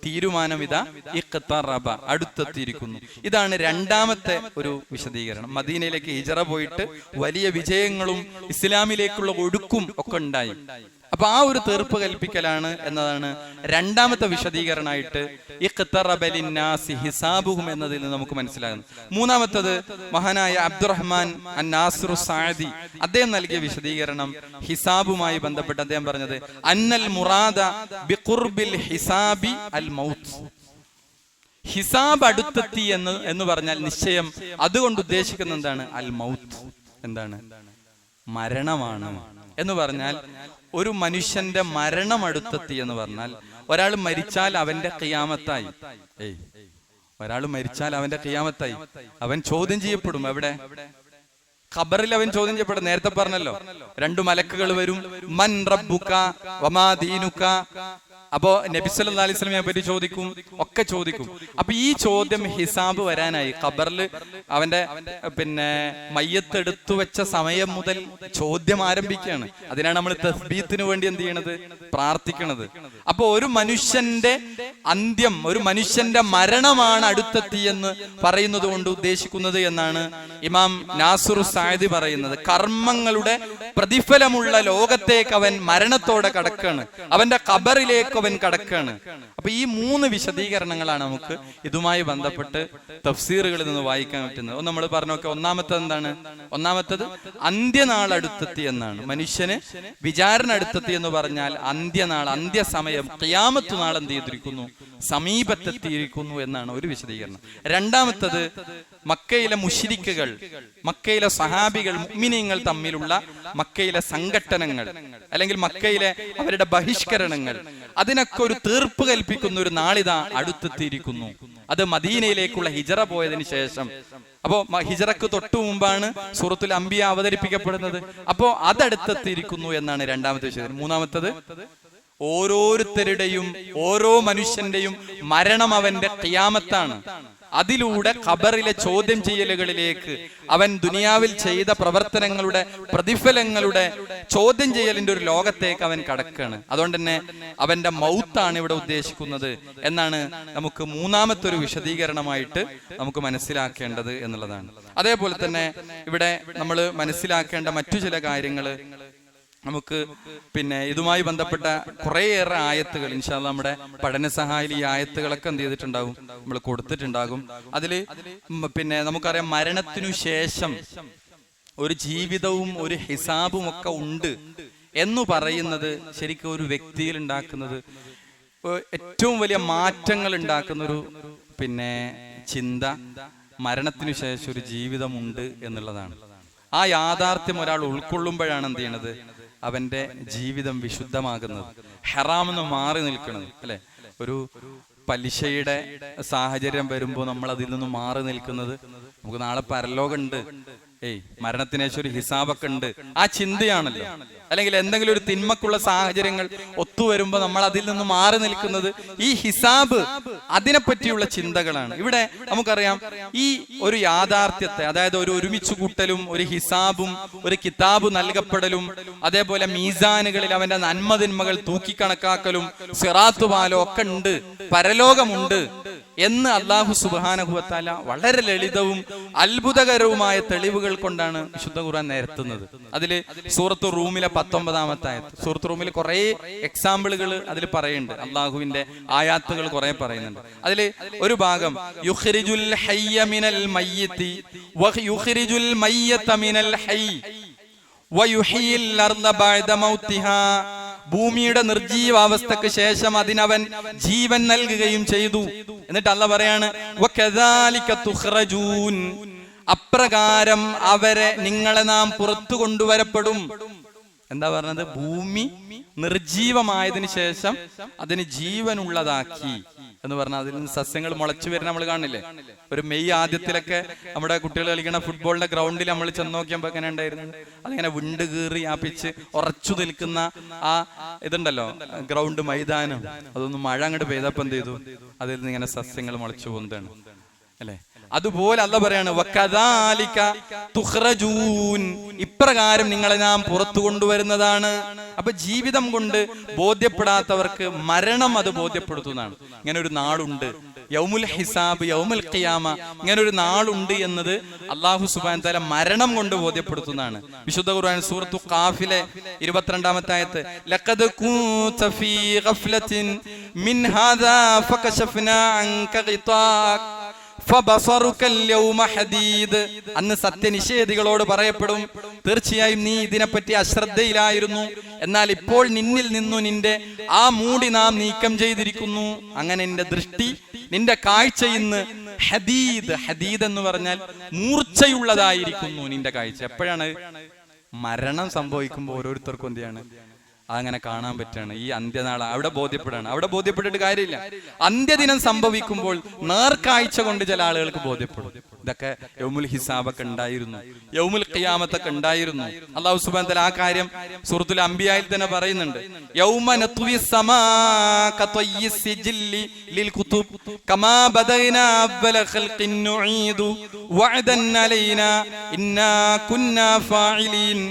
തീരുമാനം ഇതാ ഇഖ്തറബ, അടുത്തെത്തിയിരിക്കുന്നു. ഇതാണ് രണ്ടാമത്തെ ഒരു വിശദീകരണം. മദീനയിലേക്ക് ഹിജറ പോയിട്ട് വലിയ വിജയങ്ങളും ഇസ്ലാമിലേക്കുള്ള ഒഴുക്കും ഒക്കെ ഉണ്ടായി. അപ്പൊ ആ ഒരു തീർപ്പ് കൽപ്പിക്കലാണ് എന്നതാണ് രണ്ടാമത്തെ വിശദീകരണമായിട്ട് ഇഖ്തറബ ലിന്നാസി ഹിസാബുഹും എന്നതിൽ നിന്ന് നമുക്ക് മനസ്സിലാകുന്നു. മൂന്നാമത്തത് മഹാനായ അബ്ദുറഹ്മാൻ അൻ-നാസിറു സഅദി അദ്ദേഹം നൽകിയ വിശദീകരണം ഹിസാബുമായി ബന്ധപ്പെട്ട് അദ്ദേഹം പറഞ്ഞത് അന്നൽ മുറാദ ബിഖുർബിൽ ഹിസാബി അൽ മൗത്ത്. ഹിസാബ് അടുത്തെത്തി എന്ന് പറഞ്ഞാൽ നിശ്ചയം അതുകൊണ്ട് ഉദ്ദേശിക്കുന്ന എന്താണ്? അൽ മൗത്ത്, എന്താണ്? മരണമാണ് എന്ന് പറഞ്ഞാൽ ഒരു മനുഷ്യന്റെ മരണം അടുത്തെത്തി എന്ന് പറഞ്ഞാൽ ഒരാൾ മരിച്ചാൽ അവന്റെ ഖിയാമത്തായി. ഒരാൾ മരിച്ചാൽ അവന്റെ ഖിയാമത്തായി. അവൻ ചോദ്യം ചെയ്യപ്പെടും. എവിടെ? ഖബറിൽ അവൻ ചോദ്യം ചെയ്യപ്പെടും. നേരത്തെ പറഞ്ഞല്ലോ, 2 മലക്കുകൾ വരും. മൻ റബ്ബുക വമാ ദീനുക. അപ്പോ നബി സല്ലല്ലാഹു അലൈഹി വസല്ലമയെ പറ്റി ചോദിക്കും, ഒക്കെ ചോദിക്കും. അപ്പൊ ഈ ചോദ്യം ഹിസാബ് വരാനായി ഖബറിൽ അവന്റെ മയ്യത്ത് എടുത്തു വെച്ച സമയം മുതൽ ചോദ്യം ആരംഭിക്കുകയാണ്. അതിനാണ് നമ്മൾ തസ്ബീത്തിന് വേണ്ടി എന്ത് ചെയ്യണത്? പ്രാർത്ഥിക്കണത്. അപ്പൊ ഒരു മനുഷ്യന്റെ അന്ത്യം, ഒരു മനുഷ്യന്റെ മരണമാണ് അടുത്തെത്തി എന്ന് പറയുന്നത് കൊണ്ട് ഉദ്ദേശിക്കുന്നത് എന്നാണ് ഇമാം നാസിറു സഅദി പറയുന്നത്. കർമ്മങ്ങളുടെ പ്രതിഫലമുള്ള ലോകത്തേക്ക് അവൻ മരണത്തോടെ കടക്കാണ്, അവന്റെ ഖബറിലേക്ക് അവൻ കടക്കാണ്. അപ്പൊ ഈ 3 വിശദീകരണങ്ങളാണ് നമുക്ക് ഇതുമായി ബന്ധപ്പെട്ട് തഫ്സീറുകളിൽ നിന്ന് വായിക്കാൻ പറ്റുന്നത്. നമ്മൾ പറഞ്ഞൊക്കെ ഒന്നാമത്തത് എന്താണ്? ഒന്നാമത്തത് അന്ത്യനാൾ അടുത്തെത്തി എന്നാണ്. മനുഷ്യന് വിചാരണ അടുത്തെത്തി എന്ന് പറഞ്ഞാൽ അന്ത്യനാൾ, അന്ത്യസമയം, ഖിയാമത്ത് നാൾ എന്ത് ചെയ്തിരിക്കുന്നു? സമീപത്തെത്തിയിരിക്കുന്നു എന്നാണ് ഒരു വിശദീകരണം. രണ്ടാമത്തത് മക്കയിലെ മുശ്രിക്കുകൾ, മക്കയിലെ സഹാബികൾ, മുഅ്മിനീങ്ങൾ തമ്മിലുള്ള മക്കയിലെ സംഘട്ടനങ്ങൾ അല്ലെങ്കിൽ മക്കയിലെ അവരുടെ ബഹിഷ്കരണങ്ങൾ, അതിനൊക്കെ ഒരു തീർപ്പ് കൽപ്പിക്കുന്ന ഒരു നാളിതാ അടുത്തെത്തിയിരിക്കുന്നു. അത് മദീനയിലേക്കുള്ള ഹിജറ പോയതിനു ശേഷം. അപ്പോ ഹിജറക്ക് തൊട്ടു മുമ്പാണ് സൂറത്തുൽ അംബിയ അവതരിപ്പിക്കപ്പെടുന്നത്. അപ്പോ അതടുത്തെത്തിയിരിക്കുന്നു എന്നാണ് രണ്ടാമത്തെ വിഷയം. മൂന്നാമത്തത് ഓരോരുത്തരുടെയും ഓരോ മനുഷ്യന്റെയും മരണം അവന്റെ ഖിയാമത്താണ്. അതിലൂടെ ഖബറിലെ ചോദ്യം ചെയ്യലുകളിലേക്ക് അവൻ ദുനിയാവിൽ ചെയ്ത പ്രവർത്തനങ്ങളുടെ പ്രതിഫലങ്ങളുടെ ചോദ്യം ചെയ്യലിന്റെ ഒരു ലോകത്തേക്ക് അവൻ കടക്കാണ്. അതുകൊണ്ട് തന്നെ അവന്റെ മൗത്താണ് ഇവിടെ ഉദ്ദേശിക്കുന്നത് എന്നാണ് നമുക്ക് മൂന്നാമത്തെ ഒരു വിശദീകരണമായിട്ട് നമുക്ക് മനസ്സിലാക്കേണ്ടത് എന്നുള്ളതാണ്. അതേപോലെ തന്നെ ഇവിടെ നമ്മൾ മനസ്സിലാക്കേണ്ട മറ്റു ചില കാര്യങ്ങള് നമുക്ക് ഇതുമായി ബന്ധപ്പെട്ട കുറേയേറെ ആയത്തുകൾ ഇൻഷാ അല്ലാഹ് നമ്മുടെ പഠന സഹായിൽ ഈ ആയത്തുകളൊക്കെ എന്ത് ചെയ്തിട്ടുണ്ടാകും, നമ്മൾ കൊടുത്തിട്ടുണ്ടാകും. അതില് നമുക്കറിയാം മരണത്തിനു ശേഷം ഒരു ജീവിതവും ഒരു ഹിസാബും ഒക്കെ ഉണ്ട് എന്ന് പറയുന്നത് ശരിക്കും ഒരു വ്യക്തിയിൽ ഉണ്ടാക്കുന്നത് ഏറ്റവും വലിയ മാറ്റങ്ങൾ ഉണ്ടാക്കുന്ന ഒരു ചിന്ത മരണത്തിനു ശേഷം ഒരു ജീവിതമുണ്ട് എന്നുള്ളതാണ്. ആ യാഥാർത്ഥ്യം ഒരാൾ ഉൾക്കൊള്ളുമ്പോഴാണ് എന്ത് ചെയ്യണത്, അവന്റെ ജീവിതം വിശുദ്ധമാകുന്നത്, ഹറാമെന്ന് മാറി നിൽക്കുന്നത്. അല്ലെ, ഒരു പലിശയുടെ സാഹചര്യം വരുമ്പോൾ നമ്മൾ അതിൽ നിന്ന് മാറി നിൽക്കുന്നത്, നമുക്ക് നാളെ പരലോകമുണ്ട്, മരണത്തിന് ശേഷം ഒരു ഹിസാബൊക്കെ ഉണ്ട്, ആ ചിന്തയാണല്ലോ. അല്ലെങ്കിൽ എന്തെങ്കിലും ഒരു തിന്മക്കുള്ള സാഹചര്യങ്ങൾ ഒത്തുവരുമ്പോ നമ്മൾ അതിൽ നിന്ന് മാറി നിൽക്കുന്നത് ഈ ഹിസാബ്, അതിനെപ്പറ്റിയുള്ള ചിന്തകളാണ്. ഇവിടെ നമുക്കറിയാം ഈ ഒരു യാഥാർത്ഥ്യത്തെ, അതായത് ഒരു ഒരുമിച്ച് കൂട്ടലും ഒരു ഹിസാബും ഒരു കിതാബ് നൽകപ്പെടലും അതേപോലെ മീസാനുകളിൽ അവന്റെ നന്മതിന്മകൾ തൂക്കിക്കണക്കാക്കലും സിറാത്ത് പാലോ ഒക്കെ ഉണ്ട്, പരലോകമുണ്ട് എന്ന് അല്ലാഹു സുബ്ഹാനഹു വ തആല വളരെ ലളിതവും അത്ഭുതകരവുമായ തെളിവുകൾ കൊണ്ടാണ് വിശുദ്ധ ഖുർആൻ നിരത്തുന്നത്. അതില് സൂറത്ത് റൂമിലെ 19-ാമത്തെ ആയത്ത്, സൂറത്ത് റൂമിൽ കുറെ എക്സാമ്പിളുകൾ അതിൽ പറയുന്നുണ്ട്. അള്ളാഹുവിന്റെ ആയാത്തുകൾ കുറെ പറയുന്നുണ്ട്. അതില് ഒരു ഭാഗം യുഖ്രിജുൽ ഹയ്യ മിനൽ മയ്യിതി വയുഖ്രിജുൽ മയ്യത മിനൽ ഹയ്യ് വയുഹ്യിൽ അർള ബഅദ മൗതിഹാ, ഭൂമിയുടെ നിർജീവാവസ്ഥക്ക് ശേഷം അതിനവൻ ജീവൻ നൽകുകയും ചെയ്തു. എന്നിട്ട് അല്ലാഹ് പറയാണ് വകദാലിക തുഖ്റജൂൻ, അപ്രകാരം അവരെ നിങ്ങളെ നാം പുറത്തു കൊണ്ടുവരപ്പെടും. എന്താ പറഞ്ഞത്? ഭൂമി നിർജീവമായതിനു ശേഷം അതിന് ജീവനുള്ളതാക്കി എന്ന് പറഞ്ഞാൽ അതിൽ നിന്ന് സസ്യങ്ങൾ മുളച്ചു വരുന്ന നമ്മൾ കാണില്ലേ? ഒരു മെയ് ആദ്യത്തിലൊക്കെ നമ്മുടെ കുട്ടികൾ കളിക്കുന്ന ഫുട്ബോളിന്റെ ഗ്രൗണ്ടിൽ നമ്മൾ ചെന്ന് നോക്കിയപ്പോൾ എങ്ങനെ ഉണ്ടായിരുന്നു? അതിങ്ങനെ വിണ്ട് കീറി ആ പിച്ച് ഉറച്ചു നിൽക്കുന്ന ആ ഇതുണ്ടല്ലോ ഗ്രൗണ്ട് മൈതാനം, അതൊന്നും മഴ അങ്ങോട്ട് പെയ്തപ്പോൾ എന്ത് ചെയ്തു? അതിൽ നിന്ന് ഇങ്ങനെ സസ്യങ്ങൾ മുളച്ചു പോകുന്നതാണ് അല്ലെ? അതുപോലെ അല്ലാഹ് പറയാണ് വകദാലിക തുഖ്റജൂൻ, ഇപ്രകാരം നിങ്ങളെ നാം പുറത്തു കൊണ്ടുവരുന്നതാണ്. അപ്പൊ ജീവിതം കൊണ്ട് ബോധ്യപ്പെടാത്തവർക്ക് മരണം അത് ബോധ്യപ്പെടുത്തുന്നതാണ്. ഇങ്ങനെ ഒരു നാളുണ്ട്, യൗമുൽ ഹിസാബ്, യൗമുൽ ഖിയാമ, ഇങ്ങനെ ഒരു നാളുണ്ട് എന്നത് അല്ലാഹു സുബ്ഹാനഹു തആല മരണം കൊണ്ട് ബോധ്യപ്പെടുത്തുന്നതാണ്. വിശുദ്ധ ഖുർആൻ സൂറത്തു ഖാഫിലെ 22-ാമത്തെ ആയത്ത്, ലഖദ് കുൻത ഫീ ഗഫ്ലത്തിൻ മിൻ ഹാദാ ഫകശഫ്നാ അൻക ഗിതാക് അന്ന് സത്യനിഷേധികളോട് പറയപ്പെടും, തീർച്ചയായും നീ ഇതിനെപ്പറ്റി അശ്രദ്ധയിലായിരുന്നു, എന്നാൽ ഇപ്പോൾ നിന്നിൽ നിന്നു നിന്റെ ആ മൂടി നാം നീക്കം ചെയ്തിരിക്കുന്നു. അങ്ങനെ നിന്റെ ദൃഷ്ടി, നിന്റെ കാഴ്ച ഇന്ന് ഹദീദ്, ഹദീദ് എന്ന് പറഞ്ഞാൽ മൂർച്ചയുള്ളതായിരിക്കുന്നു നിന്റെ കാഴ്ച. എപ്പോഴാണ്? മരണം സംഭവിക്കുമ്പോൾ ഓരോരുത്തർക്കും എന്ത് ചെയ്യാണ്? അങ്ങനെ കാണാൻ പറ്റാണ്. ഈ അന്ത്യനാൾ അവിടെ ബോധ്യപ്പെടാണ്. അവിടെ ബോധ്യപ്പെട്ടിട്ട് കാര്യമില്ല. അന്ത്യദിനം സംഭവിക്കുമ്പോൾ നേർക്കാഴ്ച കൊണ്ട് ചില ആളുകൾക്ക് ബോധ്യപ്പെടും. ഇതൊക്കെ യൗമുൽ ഹിസാബൊക്കെ ഉണ്ടായിരുന്നു, യൗമുൽ ഖിയാമത്തൊക്കെ ഉണ്ടായിരുന്നു. അല്ലാഹു സുബ്ഹാനഹു വ തആല ആ കാര്യം സൂറത്തുൽ അംബിയായിൽ തന്നെ പറയുന്നുണ്ട്. യൗമ നത്വി സമാ കതയ്യിസ് സിജില്ലി ലിൽ കുതുബ് കമാ ബദൈനാ അവ്വല ഖൽഖിൻ നുഈദു വഅദൻ അലൈനാ ഇന്നാ കുന്നാ ഫാഇലീൻ.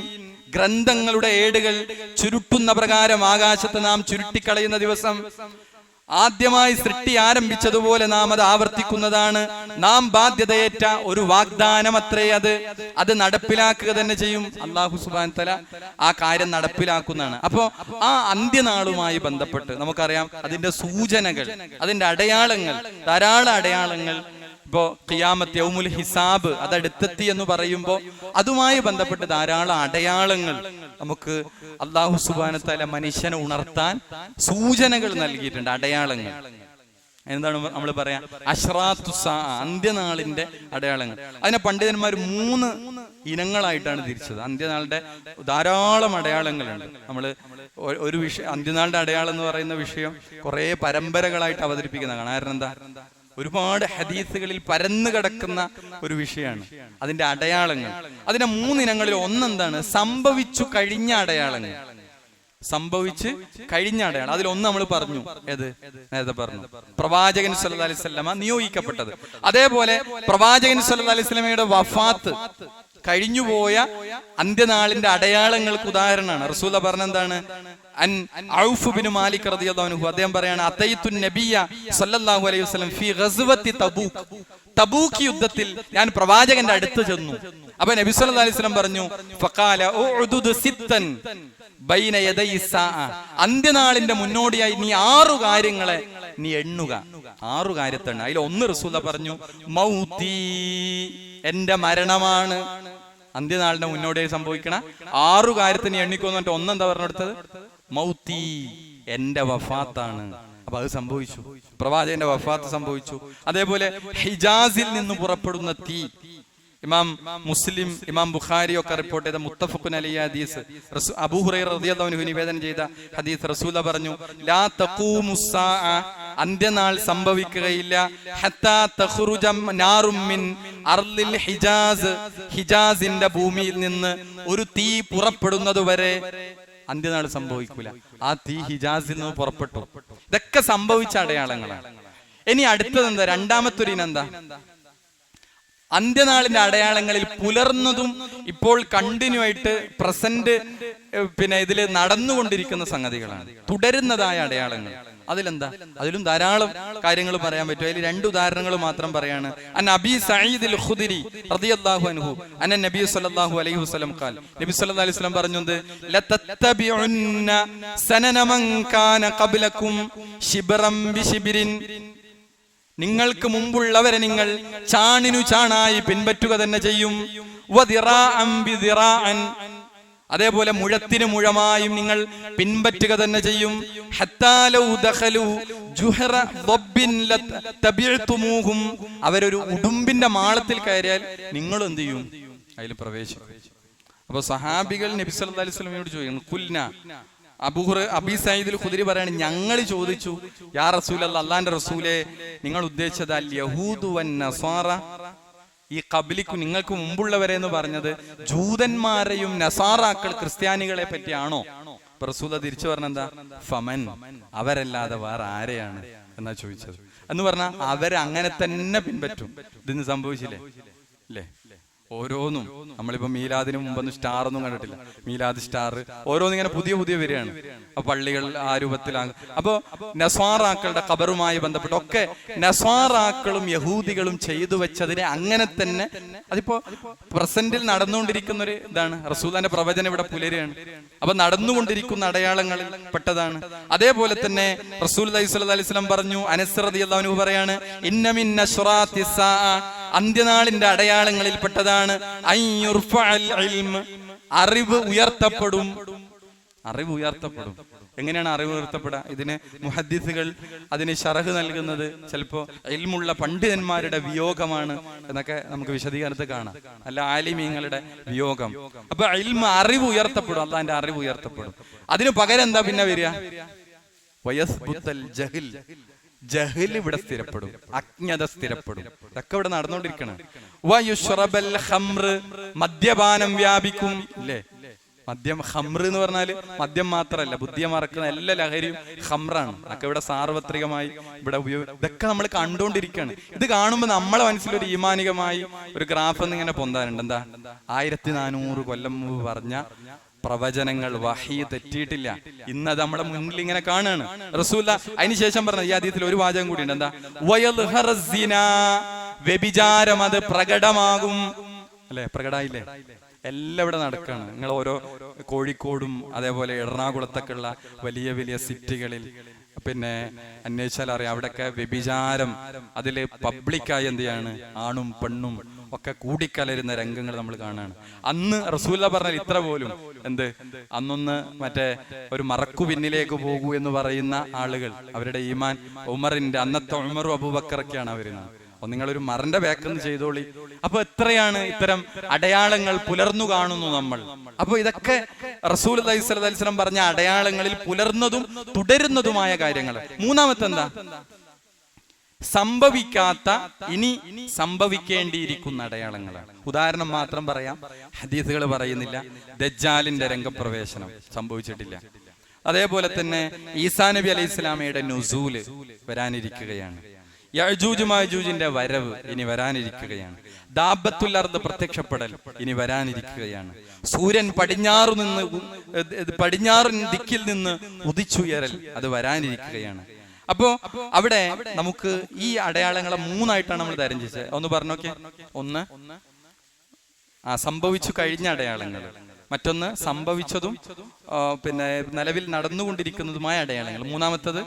ഗ്രന്ഥങ്ങളുടെ ഏടുകൾ ചുരുട്ടുന്ന പ്രകാരം ആകാശത്ത് നാം ചുരുട്ടിക്കളയുന്ന ദിവസം ആദ്യമായി സൃഷ്ടി ആരംഭിച്ചതുപോലെ നാം അത് ആവർത്തിക്കുന്നതാണ്. നാം ബാധ്യതയേറ്റ ഒരു വാഗ്ദാനം അത്രേ അത് നടപ്പിലാക്കുക തന്നെ ചെയ്യും. അല്ലാഹു സുബ്ഹാനഹു വ തആല ആ കാര്യം നടപ്പിലാക്കുന്നതാണ്. അപ്പോ ആ അന്ത്യനാളുമായി ബന്ധപ്പെട്ട് നമുക്കറിയാം അതിന്റെ സൂചനകൾ, അതിന്റെ അടയാളങ്ങൾ, ധാരാളം അടയാളങ്ങൾ. ഇപ്പോ ഖിയാമത്ത്, യൗമുൽ ഹിസാബ് അതടുത്തെത്തി എന്ന് പറയുമ്പോൾ അതുമായി ബന്ധപ്പെട്ട് ധാരാളം അടയാളങ്ങൾ നമുക്ക് അല്ലാഹു സുബ്ഹാനഹു വ തആല മനുഷ്യനെ ഉണർത്താൻ സൂചനകൾ നൽകിയിട്ടുണ്ട്, അടയാളങ്ങൾ. എന്താണ് നമ്മൾ പറയാ? അശ്റാത്തു സാ, അന്ത്യനാളിന്റെ അടയാളങ്ങൾ. അതിനെ പണ്ഡിതന്മാർ 3 ഇനങ്ങളായിട്ടാണ് തിരിച്ചത്. അന്ത്യനാളിന്റെ ധാരാളം അടയാളങ്ങളുണ്ട്. നമ്മള് ഒരു വിഷയം, അന്ത്യനാളിന്റെ അടയാളം എന്ന് പറയുന്ന വിഷയം കുറെ പരമ്പരകളായിട്ട് അവതരിപ്പിക്കുന്നതാണ്. കാരണം എന്താ? ഒരുപാട് ഹദീസുകളിൽ പരന്നു കിടക്കുന്ന ഒരു വിഷയമാണ് അതിന്റെ അടയാളങ്ങൾ. അതിന്റെ 3 ഇനങ്ങളിൽ ഒന്നെന്താണ്? സംഭവിച്ചു കഴിഞ്ഞ അടയാളങ്ങൾ. സംഭവിച്ച് കഴിഞ്ഞ അടയാളം. അതിലൊന്ന് നമ്മൾ പറഞ്ഞു, ഏത് നേരത്തെ പറഞ്ഞു, പ്രവാചകൻ സല്ലല്ലാഹു അലൈഹി വസല്ലമ നിയോഗിക്കപ്പെട്ടത്. അതേപോലെ പ്രവാചകൻ സല്ലല്ലാഹു അലൈഹി വസല്ലമയുടെ വഫാത്ത്, കഴിഞ്ഞുപോയ അന്ത്യനാളിന്റെ അടയാളങ്ങൾക്ക് ഉദാഹരണമാണ്. റസൂല പറഞ്ഞെന്താണ്? ഔഫ് ബിൻ മാലിക് റളിയല്ലാഹു അൻഹു അദ്ദേഹം പറയാണ്, അതൈതു നബിയ സല്ലല്ലാഹു അലൈഹി വസല്ലം ഫീ ഗസ്വത്തി തബൂക്ക്, തബൂക്ക് യുദ്ധത്തിൽ ഞാൻ പ്രവാചകന്റെ അടുത്ത് ചെന്നു. അപ്പൊ നബി സല്ലല്ലാഹു അലൈഹി വസല്ലം പറഞ്ഞു, ഫഖാല ഉഅ്ദുദ് സിത്തൻ ബൈന യദൈ സാഅ, അന്ത്യനാളിന്റെ മുന്നോടിയായി നീ 6 കാര്യങ്ങളെ നീ എണ്ണുക. 6 കാര്യത്തെണ്ണ. അതിൽ ഒന്ന് റസൂല പറഞ്ഞു, മൗതി, എന്റെ മരണമാണ്. അന്ത്യനാളിന്റെ മുന്നോടിയായി സംഭവിക്കണ 6 കാര്യത്തിന് നീ എണ്ണിക്കോന്ന് പറഞ്ഞിട്ട് ഒന്നെന്താ പറഞ്ഞെടുത്തത്? മൗതി, എന്റെ വഫാത്താണ്. അപ്പൊ അത് സംഭവിച്ചു, പ്രവാചകന്റെ വഫാത്ത് സംഭവിച്ചു. അതേപോലെ ഹിജാസിൽ നിന്ന് പുറപ്പെടുന്ന തീ, ഇമാം മുസ്ലിം, ഇമാം ബുഖാരി ഒക്കെ റിപ്പോർട്ട് ചെയ്ത മുത്തഫഖുൻ അലൈഹി ഹദീസ്, അബൂ ഹുറൈറ റളിയല്ലാഹു അൻഹു നിവേദനം ചെയ്ത ഹദീസ്, റസൂല പറഞ്ഞു, ലാ തഖൂമുസ് സാഅ, അന്ത്യനാൾ സംഭവിക്കുകയില്ല, ഹത്താ തഖ്റുജ നാറും മിൻ അർളിൽ ഹിജാസ്, ഹിജാസിന്റെ ഭൂമിയിൽ നിന്ന് ഒരു തീ പുറപ്പെടുന്നത് വരെ അന്ത്യനാൾ സംഭവിക്കൂല. ആ തീ ഹിജാസിൽ നിന്ന് പുറപ്പെട്ടു. ഇതൊക്കെ സംഭവിച്ച അടയാളങ്ങളാണ്. ഇനി അടുത്തത് എന്താ? രണ്ടാമത്തെ ഒരു ഇനം എന്താ? അന്ത്യനാളിന്റെ അടയാളങ്ങളിൽ പുലർന്നതും ഇപ്പോൾ കണ്ടിന്യൂ ആയിട്ട് പ്രസന്റ് ഇതിൽ നടന്നുകൊണ്ടിരിക്കുന്ന സംഗതികളാണ്, തുടരുന്നതായ അടയാളങ്ങൾ. അതിലെന്താ? അതിലും ധാരാളം കാര്യങ്ങൾ പറയാൻ പറ്റും. അതിൽ 2 ഉദാഹരണങ്ങൾ മാത്രം പറയാണ്. അൻ അബീ സഈദ് അൽ ഖുദരി റളിയല്ലാഹു അൻഹു അന്ന നബി സല്ലല്ലാഹു അലൈഹി വസല്ലം ഖാൽ, നബി സല്ലല്ലാഹു അലൈഹി വസല്ലം പറഞ്ഞത്, ലതത്തബിഉന്ന സനന മൻ കാന ഖബ്ലകും ശിബ്റൻ ബിശിബ്രിൻ, നിങ്ങൾക്ക് മുമ്പുള്ളവരെ നിങ്ങൾ ചാണിനു ചാണായി പിൻപറ്റുക തന്നെ ചെയ്യും. വദിറാഅൻ ബിദിറാഅൻ, അതേപോലെ മുഴത്തിന് മുഴമായും നിങ്ങൾ പിൻപറ്റുക തന്നെ ചെയ്യും. ഹത്താ ലൗ ദഖലു ജുഹറ ദബ്ബിൻ ലതബിഅതുമൂഹും, അവരൊരു ഉടുമ്പിന്റെ മാളത്തിൽ കയറിയാൽ നിങ്ങൾ എന്ത് ചെയ്യും? അതിൽ പ്രവേശിക്കും. അപ്പൊ സഹാബികൾ നബി സല്ലല്ലാഹു അലൈഹി വസല്ലമയോട് ചോദിക്കുന്നു, കുൽന, അബീ സഈദ് അൽ ഖുദരി പറയാണ്, ഞങ്ങൾ ചോദിച്ചു, യാ റസൂലല്ലാഹ്, അല്ലാഹുവിന്റെ റസൂലേ, നിങ്ങൾ ഉദ്ദേശിച്ചത് അൽ യഹൂദു വൻ നസാറ, ഈ ഖബ്ലിക്കു നിങ്ങൾക്ക് മുമ്പുള്ളവരെ എന്ന് പറഞ്ഞത് ജൂതന്മാരെയും നസാറാക്കൾ ക്രിസ്ത്യാനികളെ പറ്റിയാണോ? റസൂല തിരിച്ചു പറഞ്ഞെന്താ? ഫമൻ, അവരല്ലാതെ വേറെ ആരെയാണ് എന്നാ ചോദിച്ചത്. എന്ന് പറഞ്ഞാൽ അവരങ്ങനെ തന്നെ പിൻപറ്റും. ഇതിന് സംഭവിച്ചില്ലേ അല്ലേ? ഓരോന്നും നമ്മളിപ്പോ മീലാദിന് മുമ്പൊന്നും സ്റ്റാർ ഒന്നും കണ്ടിട്ടില്ല. മീലാദ് സ്റ്റാർ ഓരോന്നിങ്ങനെ പുതിയ പുതിയ വരികയാണ്. അപ്പൊ പള്ളികൾ ആ രൂപത്തിലാണ്. അപ്പൊ നസ്വാറാക്കളുടെ ഖബറുമായി ബന്ധപ്പെട്ട് ഒക്കെ നസ്വാറാക്കളും യഹൂദികളും ചെയ്തു വെച്ചതിനെ അങ്ങനെ തന്നെ അതിപ്പോ പ്രസന്റിൽ നടന്നുകൊണ്ടിരിക്കുന്ന ഒരു ഇതാണ്. റസൂലിന്റെ പ്രവചനം ഇവിടെ പുലരുകയാണ്. അപ്പൊ നടന്നുകൊണ്ടിരിക്കുന്ന അടയാളങ്ങളിൽ പെട്ടതാണ്. അതേപോലെ തന്നെ റസൂലുള്ളാഹി സ്വല്ലല്ലാഹു അലൈഹി വസല്ലം പറഞ്ഞു, അനസ് റളിയല്ലാഹു അൻഹു പറയാണ്, ഇന്ന മിൻ അശ്റാത്തിസ് സാഅ, അന്ത്യനാളിന്റെ അടയാളങ്ങളിൽ പെട്ടതാണ് അറിവ് ഉയർത്തപ്പെടും. അറിവ് ഉയർത്തപ്പെടും. എങ്ങനെയാണ് അറിവ് ഉയർത്തപ്പെടുക? ഇതിന് മുഹദ്ദിസുകൾ അതിന് ശറഹ് നൽകുന്നത് ചിലപ്പോ ഇൽമുള്ള പണ്ഡിതന്മാരുടെ വിയോഗമാണ് എന്നൊക്കെ നമുക്ക് വിശദീകരണത്തിൽ കാണാം. അല്ല, ആലിമീങ്ങളുടെ വിയോഗം. അപ്പൊ അറിവ് ഉയർത്തപ്പെടും, അള്ളാന്റെ അറിവ് ഉയർത്തപ്പെടും. അതിന് പകരം എന്താ പിന്നെ വരിക? വയസ്ബുത്തൽ ജഹിൽ, ജഹിൽ ഇവിടെ സ്ഥിരപ്പെടും, അജ്ഞത സ്ഥിരപ്പെടും. ഇതൊക്കെ ഇവിടെ നടന്നുകൊണ്ടിരിക്കണം. വയുശ്റബൽ ഖംർ, മദ്യപാനം വ്യാപിക്കും. അല്ലേ? മദ്യം, ഖംർ എന്ന് പറഞ്ഞാല് മദ്യം മാത്രമല്ല, ബുദ്ധിയെ മറക്കുന്ന എല്ലാ ലഹരിയും ഖംറാണ്. അതൊക്കെ ഇവിടെ സാർവത്രികമായി ഇവിടെ ഇതൊക്കെ നമ്മൾ കണ്ടുകൊണ്ടിരിക്കുകയാണ്. ഇത് കാണുമ്പോൾ നമ്മളെ മനസ്സിലൊരു ഈമാനികമായി ഒരു ഗ്രാഫ് എന്ന് ഇങ്ങനെ പൊന്താനുണ്ട്. എന്താ? 1400 കൊല്ലം മുമ്പ് പറഞ്ഞ പ്രവചനങ്ങൾ, വഹി തെറ്റിയിട്ടില്ല. ഇന്നത് നമ്മുടെ മുന്നിൽ ഇങ്ങനെ കാണുകയാണ്. റസൂല അതിനുശേഷം പറഞ്ഞ ഈ ഹദീസിൽ ഒരു വാചകം കൂടി ഉണ്ട്. എന്താ? വയൽഹറസിന, വ്യഭിചാരം അത് പ്രകടമാകും. അല്ലെ? പ്രകടമായില്ലേ? എല്ലാം ഇവിടെ നടക്കുകയാണ്. നിങ്ങൾ ഓരോ കോഴിക്കോടും അതേപോലെ എറണാകുളത്തൊക്കെ ഉള്ള വലിയ വലിയ സിറ്റികളിൽ പിന്നെ അന്വേഷിച്ചാൽ അറിയാം, അവിടെയൊക്കെ വ്യഭിചാരം അതില് പബ്ലിക്കായി എന്ത് ചെയ്യാണ്? ആണും പെണ്ണും ഒക്കെ കൂടിക്കലരുന്ന രംഗങ്ങൾ നമ്മൾ കാണാണ്. അന്ന് റസൂല പറഞ്ഞാൽ ഇത്ര പോലും എന്ത്, അന്നൊന്ന് മറ്റേ ഒരു മറക്കു പിന്നിലേക്ക് പോകൂ എന്ന് പറയുന്ന ആളുകൾ, അവരുടെ ഈമാൻ ഉമറിന്റെ, അന്നത്തെ ഉമറും അബൂബക്കറൊക്കെയാണ് വരുന്നത്. അപ്പൊ നിങ്ങളൊരു മറന്റെ ബാക്കെന്ന് ചെയ്തോളി. അപ്പൊ എത്രയാണ് ഇത്തരം അടയാളങ്ങൾ പുലർന്നു കാണുന്നു നമ്മൾ. അപ്പൊ ഇതൊക്കെ റസൂലുള്ളാഹി സ്വല്ലല്ലാഹു അലൈഹി വസല്ലം പറഞ്ഞ അടയാളങ്ങളിൽ പുലർന്നതും തുടരുന്നതുമായ കാര്യങ്ങൾ. മൂന്നാമത്തെ എന്താ? സംഭവിക്കാത്ത, ഇനി സംഭവിക്കേണ്ടിയിരിക്കുന്ന അടയാളങ്ങളാണ്. ഉദാഹരണം മാത്രം പറയാം, ഹദീസുകൾ പറയുന്നില്ല. ദജ്ജാലിന്റെ രംഗപ്രവേശനം സംഭവിച്ചിട്ടില്ല. അതേപോലെ തന്നെ ഈസാ നബി അലൈഹി സ്വലാമയുടെ നുസൂല് വരാനിരിക്കുകയാണ്. യഅജൂജ് മഅജൂജിന്റെ വരവ് ഇനി വരാനിരിക്കുകയാണ്. ദാബത്തുൽ അർദ് പ്രത്യക്ഷപ്പെടൽ ഇനി വരാനിരിക്കുകയാണ്. സൂര്യൻ പടിഞ്ഞാറൻ ദിക്കിൽ നിന്ന് ഉദിച്ചുയരൽ അത് വരാനിരിക്കുകയാണ്. അപ്പോ അവിടെ നമുക്ക് ഈ അടയാളങ്ങളെ 3ആയിട്ടാണ് നമ്മൾ തരം ചെയ്തത്. ഒന്ന് പറഞ്ഞോക്കെ. ഒന്ന് സംഭവിച്ചു കഴിഞ്ഞ അടയാളങ്ങൾ, മറ്റൊന്ന് സംഭവിച്ചതും പിന്നെ നിലവിൽ നടന്നുകൊണ്ടിരിക്കുന്നതുമായ അടയാളങ്ങൾ, മൂന്നാമത്തത്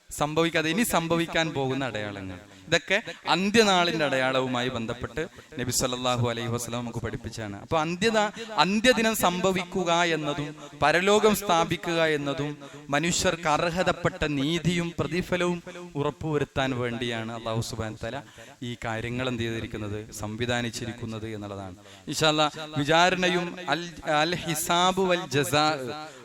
സംഭവിക്കാതെ ഇനി സംഭവിക്കാൻ പോകുന്ന അടയാളങ്ങൾ. ഇതൊക്കെ അന്ത്യനാളിന്റെ അടയാളവുമായി ബന്ധപ്പെട്ട് നബി സല്ലല്ലാഹു അലൈഹി വസല്ലം നമുക്ക് പഠിപ്പിച്ചാണ്. അപ്പൊ അന്ത്യദിനം സംഭവിക്കുക എന്നതും പരലോകം സ്ഥാപിക്കുക എന്നതും മനുഷ്യർക്ക് അർഹതപ്പെട്ട നീതിയും പ്രതിഫലവും ഉറപ്പുവരുത്താൻ വേണ്ടിയാണ് അല്ലാഹു സുബ്ഹാനഹു വ തആല ഈ കാര്യങ്ങൾ എന്ത് ചെയ്തിരിക്കുന്നത്, സംവിധാനിച്ചിരിക്കുന്നത് എന്നുള്ളതാണ്. ഇൻഷാ അല്ലാഹ് വിചാരണയും അൽ ഹിസാബ് വൽ ജസാ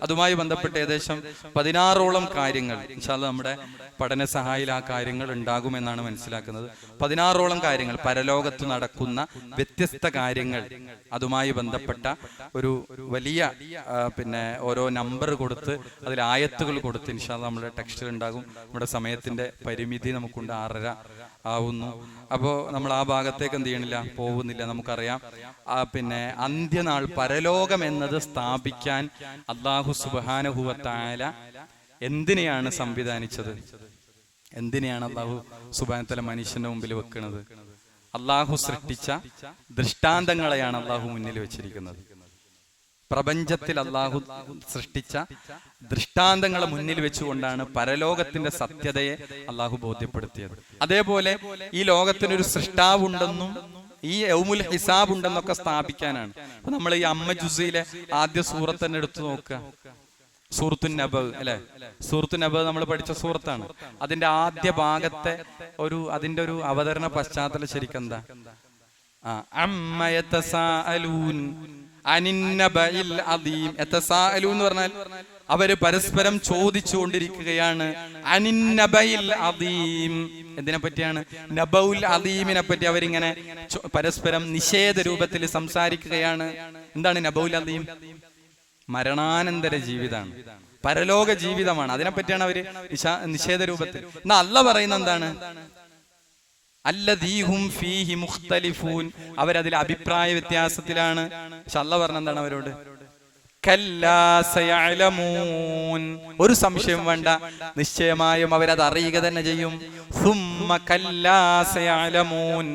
അതുമായി ബന്ധപ്പെട്ട് ഏകദേശം 16ഓളം കാര്യങ്ങൾ ഇൻഷാ അല്ലാഹ് നമ്മുടെ പഠന സഹായിൽ ആ കാര്യങ്ങൾ ഉണ്ടാകുമെന്നാണ് മനസ്സിലാക്കുന്നത്. 16ഓളം കാര്യങ്ങൾ, പരലോകത്ത് നടക്കുന്ന വ്യത്യസ്ത കാര്യങ്ങൾ, അതുമായി ബന്ധപ്പെട്ട ഒരു വലിയ പിന്നെ ഓരോ നമ്പർ കൊടുത്ത് അതിൽ ആയത്തുകൾ കൊടുത്ത് ഇൻഷാ അല്ലാഹ് നമ്മുടെ ടെക്സ്റ്റിൽ ഉണ്ടാകും. നമ്മുടെ സമയത്തിന്റെ പരിമിതി നമുക്കുണ്ട്, 6:30 ആവുന്നു. അപ്പോൾ നമ്മൾ ആ ഭാഗത്തേക്ക് എന്ത് ചെയ്യണില്ല, പോകുന്നില്ല. നമുക്കറിയാം പിന്നെ അന്ത്യനാൾ, പരലോകം എന്നത് സ്ഥാപിക്കാൻ അല്ലാഹു സുബ്ഹാനഹു വ തആല എന്തിനെയാണ് സംവിധാനിച്ചത്? എന്തിനെയാണ് അള്ളാഹു സുബ്ഹാനഹു വ തആല മനുഷ്യന്റെ മുമ്പിൽ വെക്കുന്നത്? അള്ളാഹു സൃഷ്ടിച്ച ദൃഷ്ടാന്തങ്ങളെയാണ് അള്ളാഹു മുന്നിൽ വെച്ചിരിക്കുന്നത്. പ്രപഞ്ചത്തിൽ അള്ളാഹു സൃഷ്ടിച്ച ദൃഷ്ടാന്തങ്ങളെ മുന്നിൽ വെച്ചുകൊണ്ടാണ് പരലോകത്തിന്റെ സത്യതയെ അള്ളാഹു ബോധ്യപ്പെടുത്തിയത്. അതേപോലെ ഈ ലോകത്തിനൊരു സൃഷ്ടാവുണ്ടെന്നും ഈ യൗമുൽ ഹിസാബ് ഉണ്ടെന്നൊക്കെ സ്ഥാപിക്കാനാണ്. അപ്പൊ നമ്മൾ ഈ അമ്മ ജുസയിലെ ആദ്യ സൂറത്ത് തന്നെ എടുത്തു നോക്കുക, സൂറത്തുൻ നബ അല്ലെ. സൂറത്തുൻ നബ നമ്മൾ പഠിച്ച സൂറത്താണ്. അതിന്റെ ആദ്യ ഭാഗത്തെ അതിന്റെ ഒരു അവതരണ പശ്ചാത്തലം ശരിക്കും എന്താ? അമ്മ യതസാഅലൂൻ അനിന്നബഇൽ അദീം. യതസാഅലൂൻ എന്ന് പറഞ്ഞാൽ അവര് പരസ്പരം ചോദിച്ചുകൊണ്ടിരിക്കുകയാണ്. അനിന്നബഇൽ അദീം, എന്തിനെ പറ്റിയാണ്? നബഉൽ അദീമിനെ പറ്റി അവരിങ്ങനെ പരസ്പരം നിഷേധ രൂപത്തിൽ സംസാരിക്കുകയാണ്. എന്താണ് നബഉൽ അദീം? മരണാനന്തര ജീവിതമാണ്, പരലോക ജീവിതമാണ്. അതിനെപ്പറ്റിയാണ് അവര് നിഷേധ രൂപത്തിൽ. എന്നാ അല്ലാഹ് പറയുന്ന എന്താണ്? അല്ലദീഹും ഫീഹി മുഖ്തലിഫൂൻ, അവരതിൽ അഭിപ്രായ വ്യത്യാസത്തിലാണ്. പക്ഷെ അല്ലാഹ് പറഞ്ഞ എന്താണ് അവരോട്? കല്ലാ സയഅലമൂൻ, ഒരു സംശയം വേണ്ട, നിശ്ചയമായും അവരത് അറിയുക തന്നെ ചെയ്യും. സുമ്മ കല്ലാ സയഅലമൂൻ,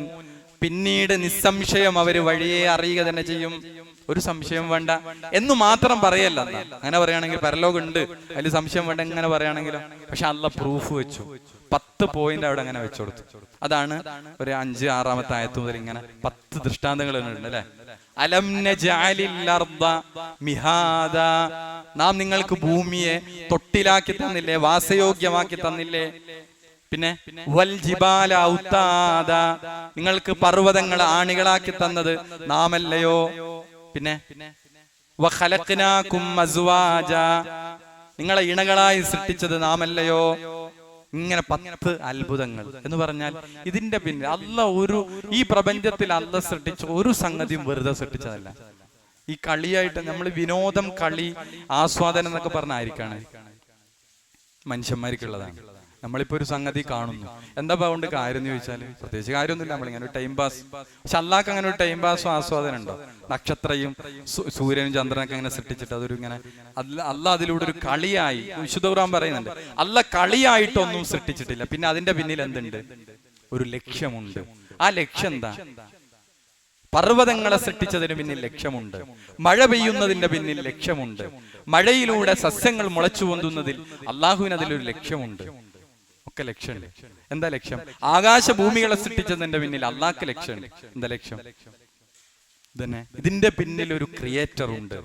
പിന്നീട് നിസ്സംശയം അവർ വഴിയെ അറിയുക തന്നെ ചെയ്യും. ഒരു സംശയം വേണ്ട എന്ന് മാത്രം പറയല്ല. അങ്ങനെ പറയുകയാണെങ്കിൽ പരലോകം ഉണ്ട്, അതിൽ സംശയം വേണ്ട എങ്ങനെ പറയുകയാണെങ്കിലും. പക്ഷെ അല്ലാഹ് പ്രൂഫ് വെച്ചു, 10 പോയിന്റ് അവിടെ അങ്ങനെ വെച്ചു കൊടുത്തു. അതാണ് ഒരു 5-6 ആയത്ത് മുതൽ ഇങ്ങനെ 10 ദൃഷ്ടാന്തങ്ങൾ ഉണ്ട് അല്ലെ. അലം നജഅലിൽ അർദ മിഹാദ, നാം നിങ്ങൾക്ക് ഭൂമിയെ തൊട്ടിലാക്കി തന്നില്ലേ, വാസയോഗ്യമാക്കി തന്നില്ലേ. പിന്നെ വൽ ജിബാല ഔതാദ, നിങ്ങൾക്ക് പർവ്വതങ്ങൾ ആണികളാക്കി തന്നത് നാമല്ലയോ. പിന്നെ വഖലഖ്നാകും അസ്വാജ, നിങ്ങളെ ഇണകളായി സൃഷ്ടിച്ചത് നാമല്ലയോ. ഇങ്ങനെ 10 അത്ഭുതങ്ങൾ എന്ന് പറഞ്ഞാൽ ഇതിന്റെ പിന്നിൽ അല്ലാഹ് ഈ പ്രപഞ്ചത്തിൽ അല്ലാഹ് സൃഷ്ടിച്ച ഒരു സംഗതിയും വെറുതെ സൃഷ്ടിച്ചതല്ല. ഈ കളിയായിട്ട് നമ്മൾ വിനോദം, കളി, ആസ്വാദനം എന്നൊക്കെ പറഞ്ഞായിരിക്കാണ് മനുഷ്യന്മാർക്കുള്ളതാണ്. നമ്മളിപ്പോ ഒരു സംഗതി കാണുന്നു, എന്താ അതുകൊണ്ട് കാര്യം എന്ന് ചോദിച്ചാൽ പ്രത്യേകിച്ച് കാര്യമൊന്നുമില്ല, നമ്മളിങ്ങനെ ഒരു ടൈം പാസ്. പക്ഷെ അല്ലാഹ്ക്ക് അങ്ങനെ ഒരു ടൈം പാസും ആസ്വാദനം ഉണ്ടോ? നക്ഷത്രയും സൂര്യനും ചന്ദ്രനൊക്കെ അങ്ങനെ സൃഷ്ടിച്ചിട്ട് അതൊരു ഇങ്ങനെ അല്ലാഹ് അതിലൂടെ ഒരു കളിയായി, വിശുദ്ധ ഖുർആൻ പറയുന്നുണ്ട്, അല്ലാഹ് കളിയായിട്ടൊന്നും സൃഷ്ടിച്ചിട്ടില്ല. പിന്നെ അതിന്റെ പിന്നിൽ എന്തുണ്ട്? ഒരു ലക്ഷ്യമുണ്ട്. ആ ലക്ഷ്യം എന്താ? പർവ്വതങ്ങളെ സൃഷ്ടിച്ചതിന് പിന്നിൽ ലക്ഷ്യമുണ്ട്, മഴ പെയ്യുന്നതിന്റെ പിന്നിൽ ലക്ഷ്യമുണ്ട്, മഴയിലൂടെ സസ്യങ്ങൾ മുളച്ചു പൊന്തുന്നതിൽ അള്ളാഹുവിന് അതിലൊരു ലക്ഷ്യമുണ്ട്. ഒക്കെ ലക്ഷ്യമുണ്ട്. എന്താ ലക്ഷ്യം? ആകാശഭൂമികളെ സൃഷ്ടിച്ചതിന്റെ പിന്നിൽ അള്ളാഹ്ക്ക് ലക്ഷ്യമുണ്ട്. എന്താ ലക്ഷ്യം? തന്നെ ഇതിന്റെ പിന്നിൽ ഒരു ക്രിയേറ്റർ ഉണ്ട്.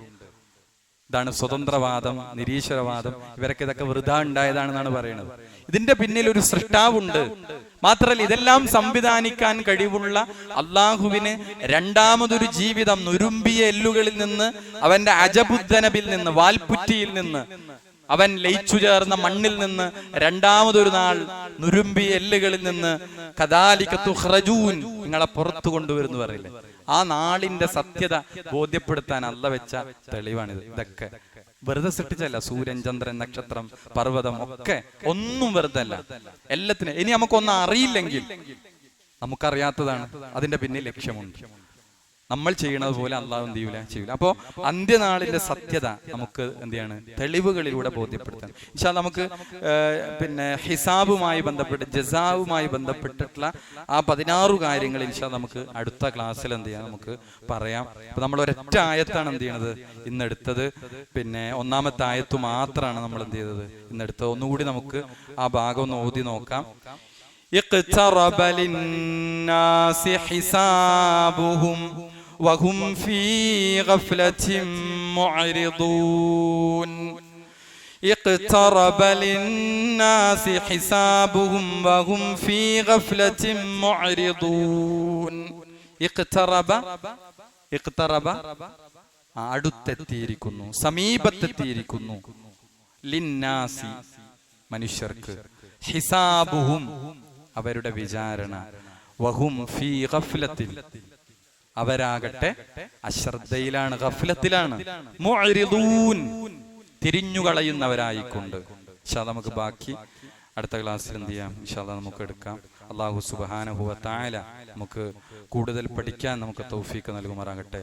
ഇതാണ് സ്വതന്ത്രവാദം, നിരീശ്വരവാദം. ഇവരൊക്കെ ഇതൊക്കെ വെറുതെ ഉണ്ടായതാണെന്നാണ് പറയുന്നത്. ഇതിന്റെ പിന്നിൽ ഒരു സൃഷ്ടാവുണ്ട്. മാത്രമല്ല ഇതെല്ലാം സംവിധാനിക്കാൻ കഴിവുള്ള അള്ളാഹുവിന് രണ്ടാമതൊരു ജീവിതം, നുരുമ്പിയ എല്ലുകളിൽ നിന്ന്, അവന്റെ അജബുദ്ധനബിൽ നിന്ന്, വാൽപുറ്റിയിൽ നിന്ന്, അവൻ ലയിച്ചു ചേർന്ന മണ്ണിൽ നിന്ന് രണ്ടാമതൊരു നാൾ നുരുമ്പിയ എല്ലുകളിൽ നിന്ന് കദാലിക തുഖ്റജൂൻ, നിങ്ങളെ പുറത്തു കൊണ്ടുവരുന്നു പറയില്ലേ. ആ നാളിന്റെ സത്യത ബോധ്യപ്പെടുത്താൻ അല്ലാഹ് വെച്ച തെളിവാണിത്. ഇതൊക്കെ വെറുതെ സൃഷ്ടിച്ചല്ല. സൂര്യൻ, ചന്ദ്രൻ, നക്ഷത്രം, പർവ്വതം ഒക്കെ ഒന്നും വെറുതെ അല്ല. എല്ലാത്തിനും ഇനി നമുക്കൊന്നും അറിയില്ലെങ്കിൽ നമുക്കറിയാത്തതാണ്, അതിന്റെ പിന്നിൽ ലക്ഷ്യമുണ്ട്. നമ്മൾ ചെയ്യണത് പോലെ അള്ളാഹു എന്ത് ചെയ്യൂല. അപ്പോ അന്ത്യനാളിന്റെ സത്യത നമുക്ക് എന്ത് ചെയ്യാണ്? തെളിവുകളിലൂടെ ബോധ്യപ്പെടുത്താൻ. ഇൻഷാ നമുക്ക് പിന്നെ ഹിസാബുമായി ബന്ധപ്പെട്ട്, ജസാവുമായി ബന്ധപ്പെട്ടിട്ടുള്ള ആ 16 കാര്യങ്ങൾ ഇൻഷാ നമുക്ക് അടുത്ത ക്ലാസ്സിൽ എന്ത് ചെയ്യാം, നമുക്ക് പറയാം. അപ്പൊ നമ്മൾ ഒരൊറ്റ ആയത്താണ് എന്ത് ചെയ്യണത് ഇന്നെടുത്തത്. പിന്നെ 1-ാമത്തെ ആയത്ത് മാത്രമാണ് നമ്മൾ എന്ത് ചെയ്തത് ഇന്നെടുത്തത്. ഒന്നുകൂടി നമുക്ക് ആ ഭാഗം ഒന്ന് ഓതി നോക്കാം. ഇഖ്തറബ ലിന്നാസി ഹിസാബുഹും വഹും ഫീ ഗഫ്ലത്തിൻ മുഅ്രിദൂൻ. ഇഖ്തറബ ലിന്നാസി ഹിസാബുഹും വഹും ഫീ ഗഫ്ലത്തിൻ മുഅ്രിദൂൻ. ഇഖ്തറബ, ഇഖ്തറബ അടുത്തെത്തിയിരിക്കുന്നു, സമീപത്തെത്തിയിരിക്കുന്നു. ലിന്നാസി മനുഷ്യർക്ക്, ഹിസാബുഹും അവരുടെ വിചാരണ, വഹും ഫീ ഗഫ്ലത്തിൻ അവരാകട്ടെ അശ്രദ്ധയിലാണ്, ഗഫ്ലത്തിലാണ്. മുഅ്രിദൂൻ തിരിഞ്ഞുകളയുന്നവരായിക്കൊണ്ട്. ഇൻഷാ അല്ലാഹ് നമുക്ക് ബാക്കി അടുത്ത ക്ലാസ്സിൽ എന്ത് ചെയ്യാം, ഇൻഷാ അല്ലാഹ് നമുക്ക് എടുക്കാം. അല്ലാഹു സുബ്ഹാനഹു വ തആല നമുക്ക് കൂടുതൽ പഠിക്കാൻ നമുക്ക് തൗഫീഖ് നൽകുമാറാകട്ടെ.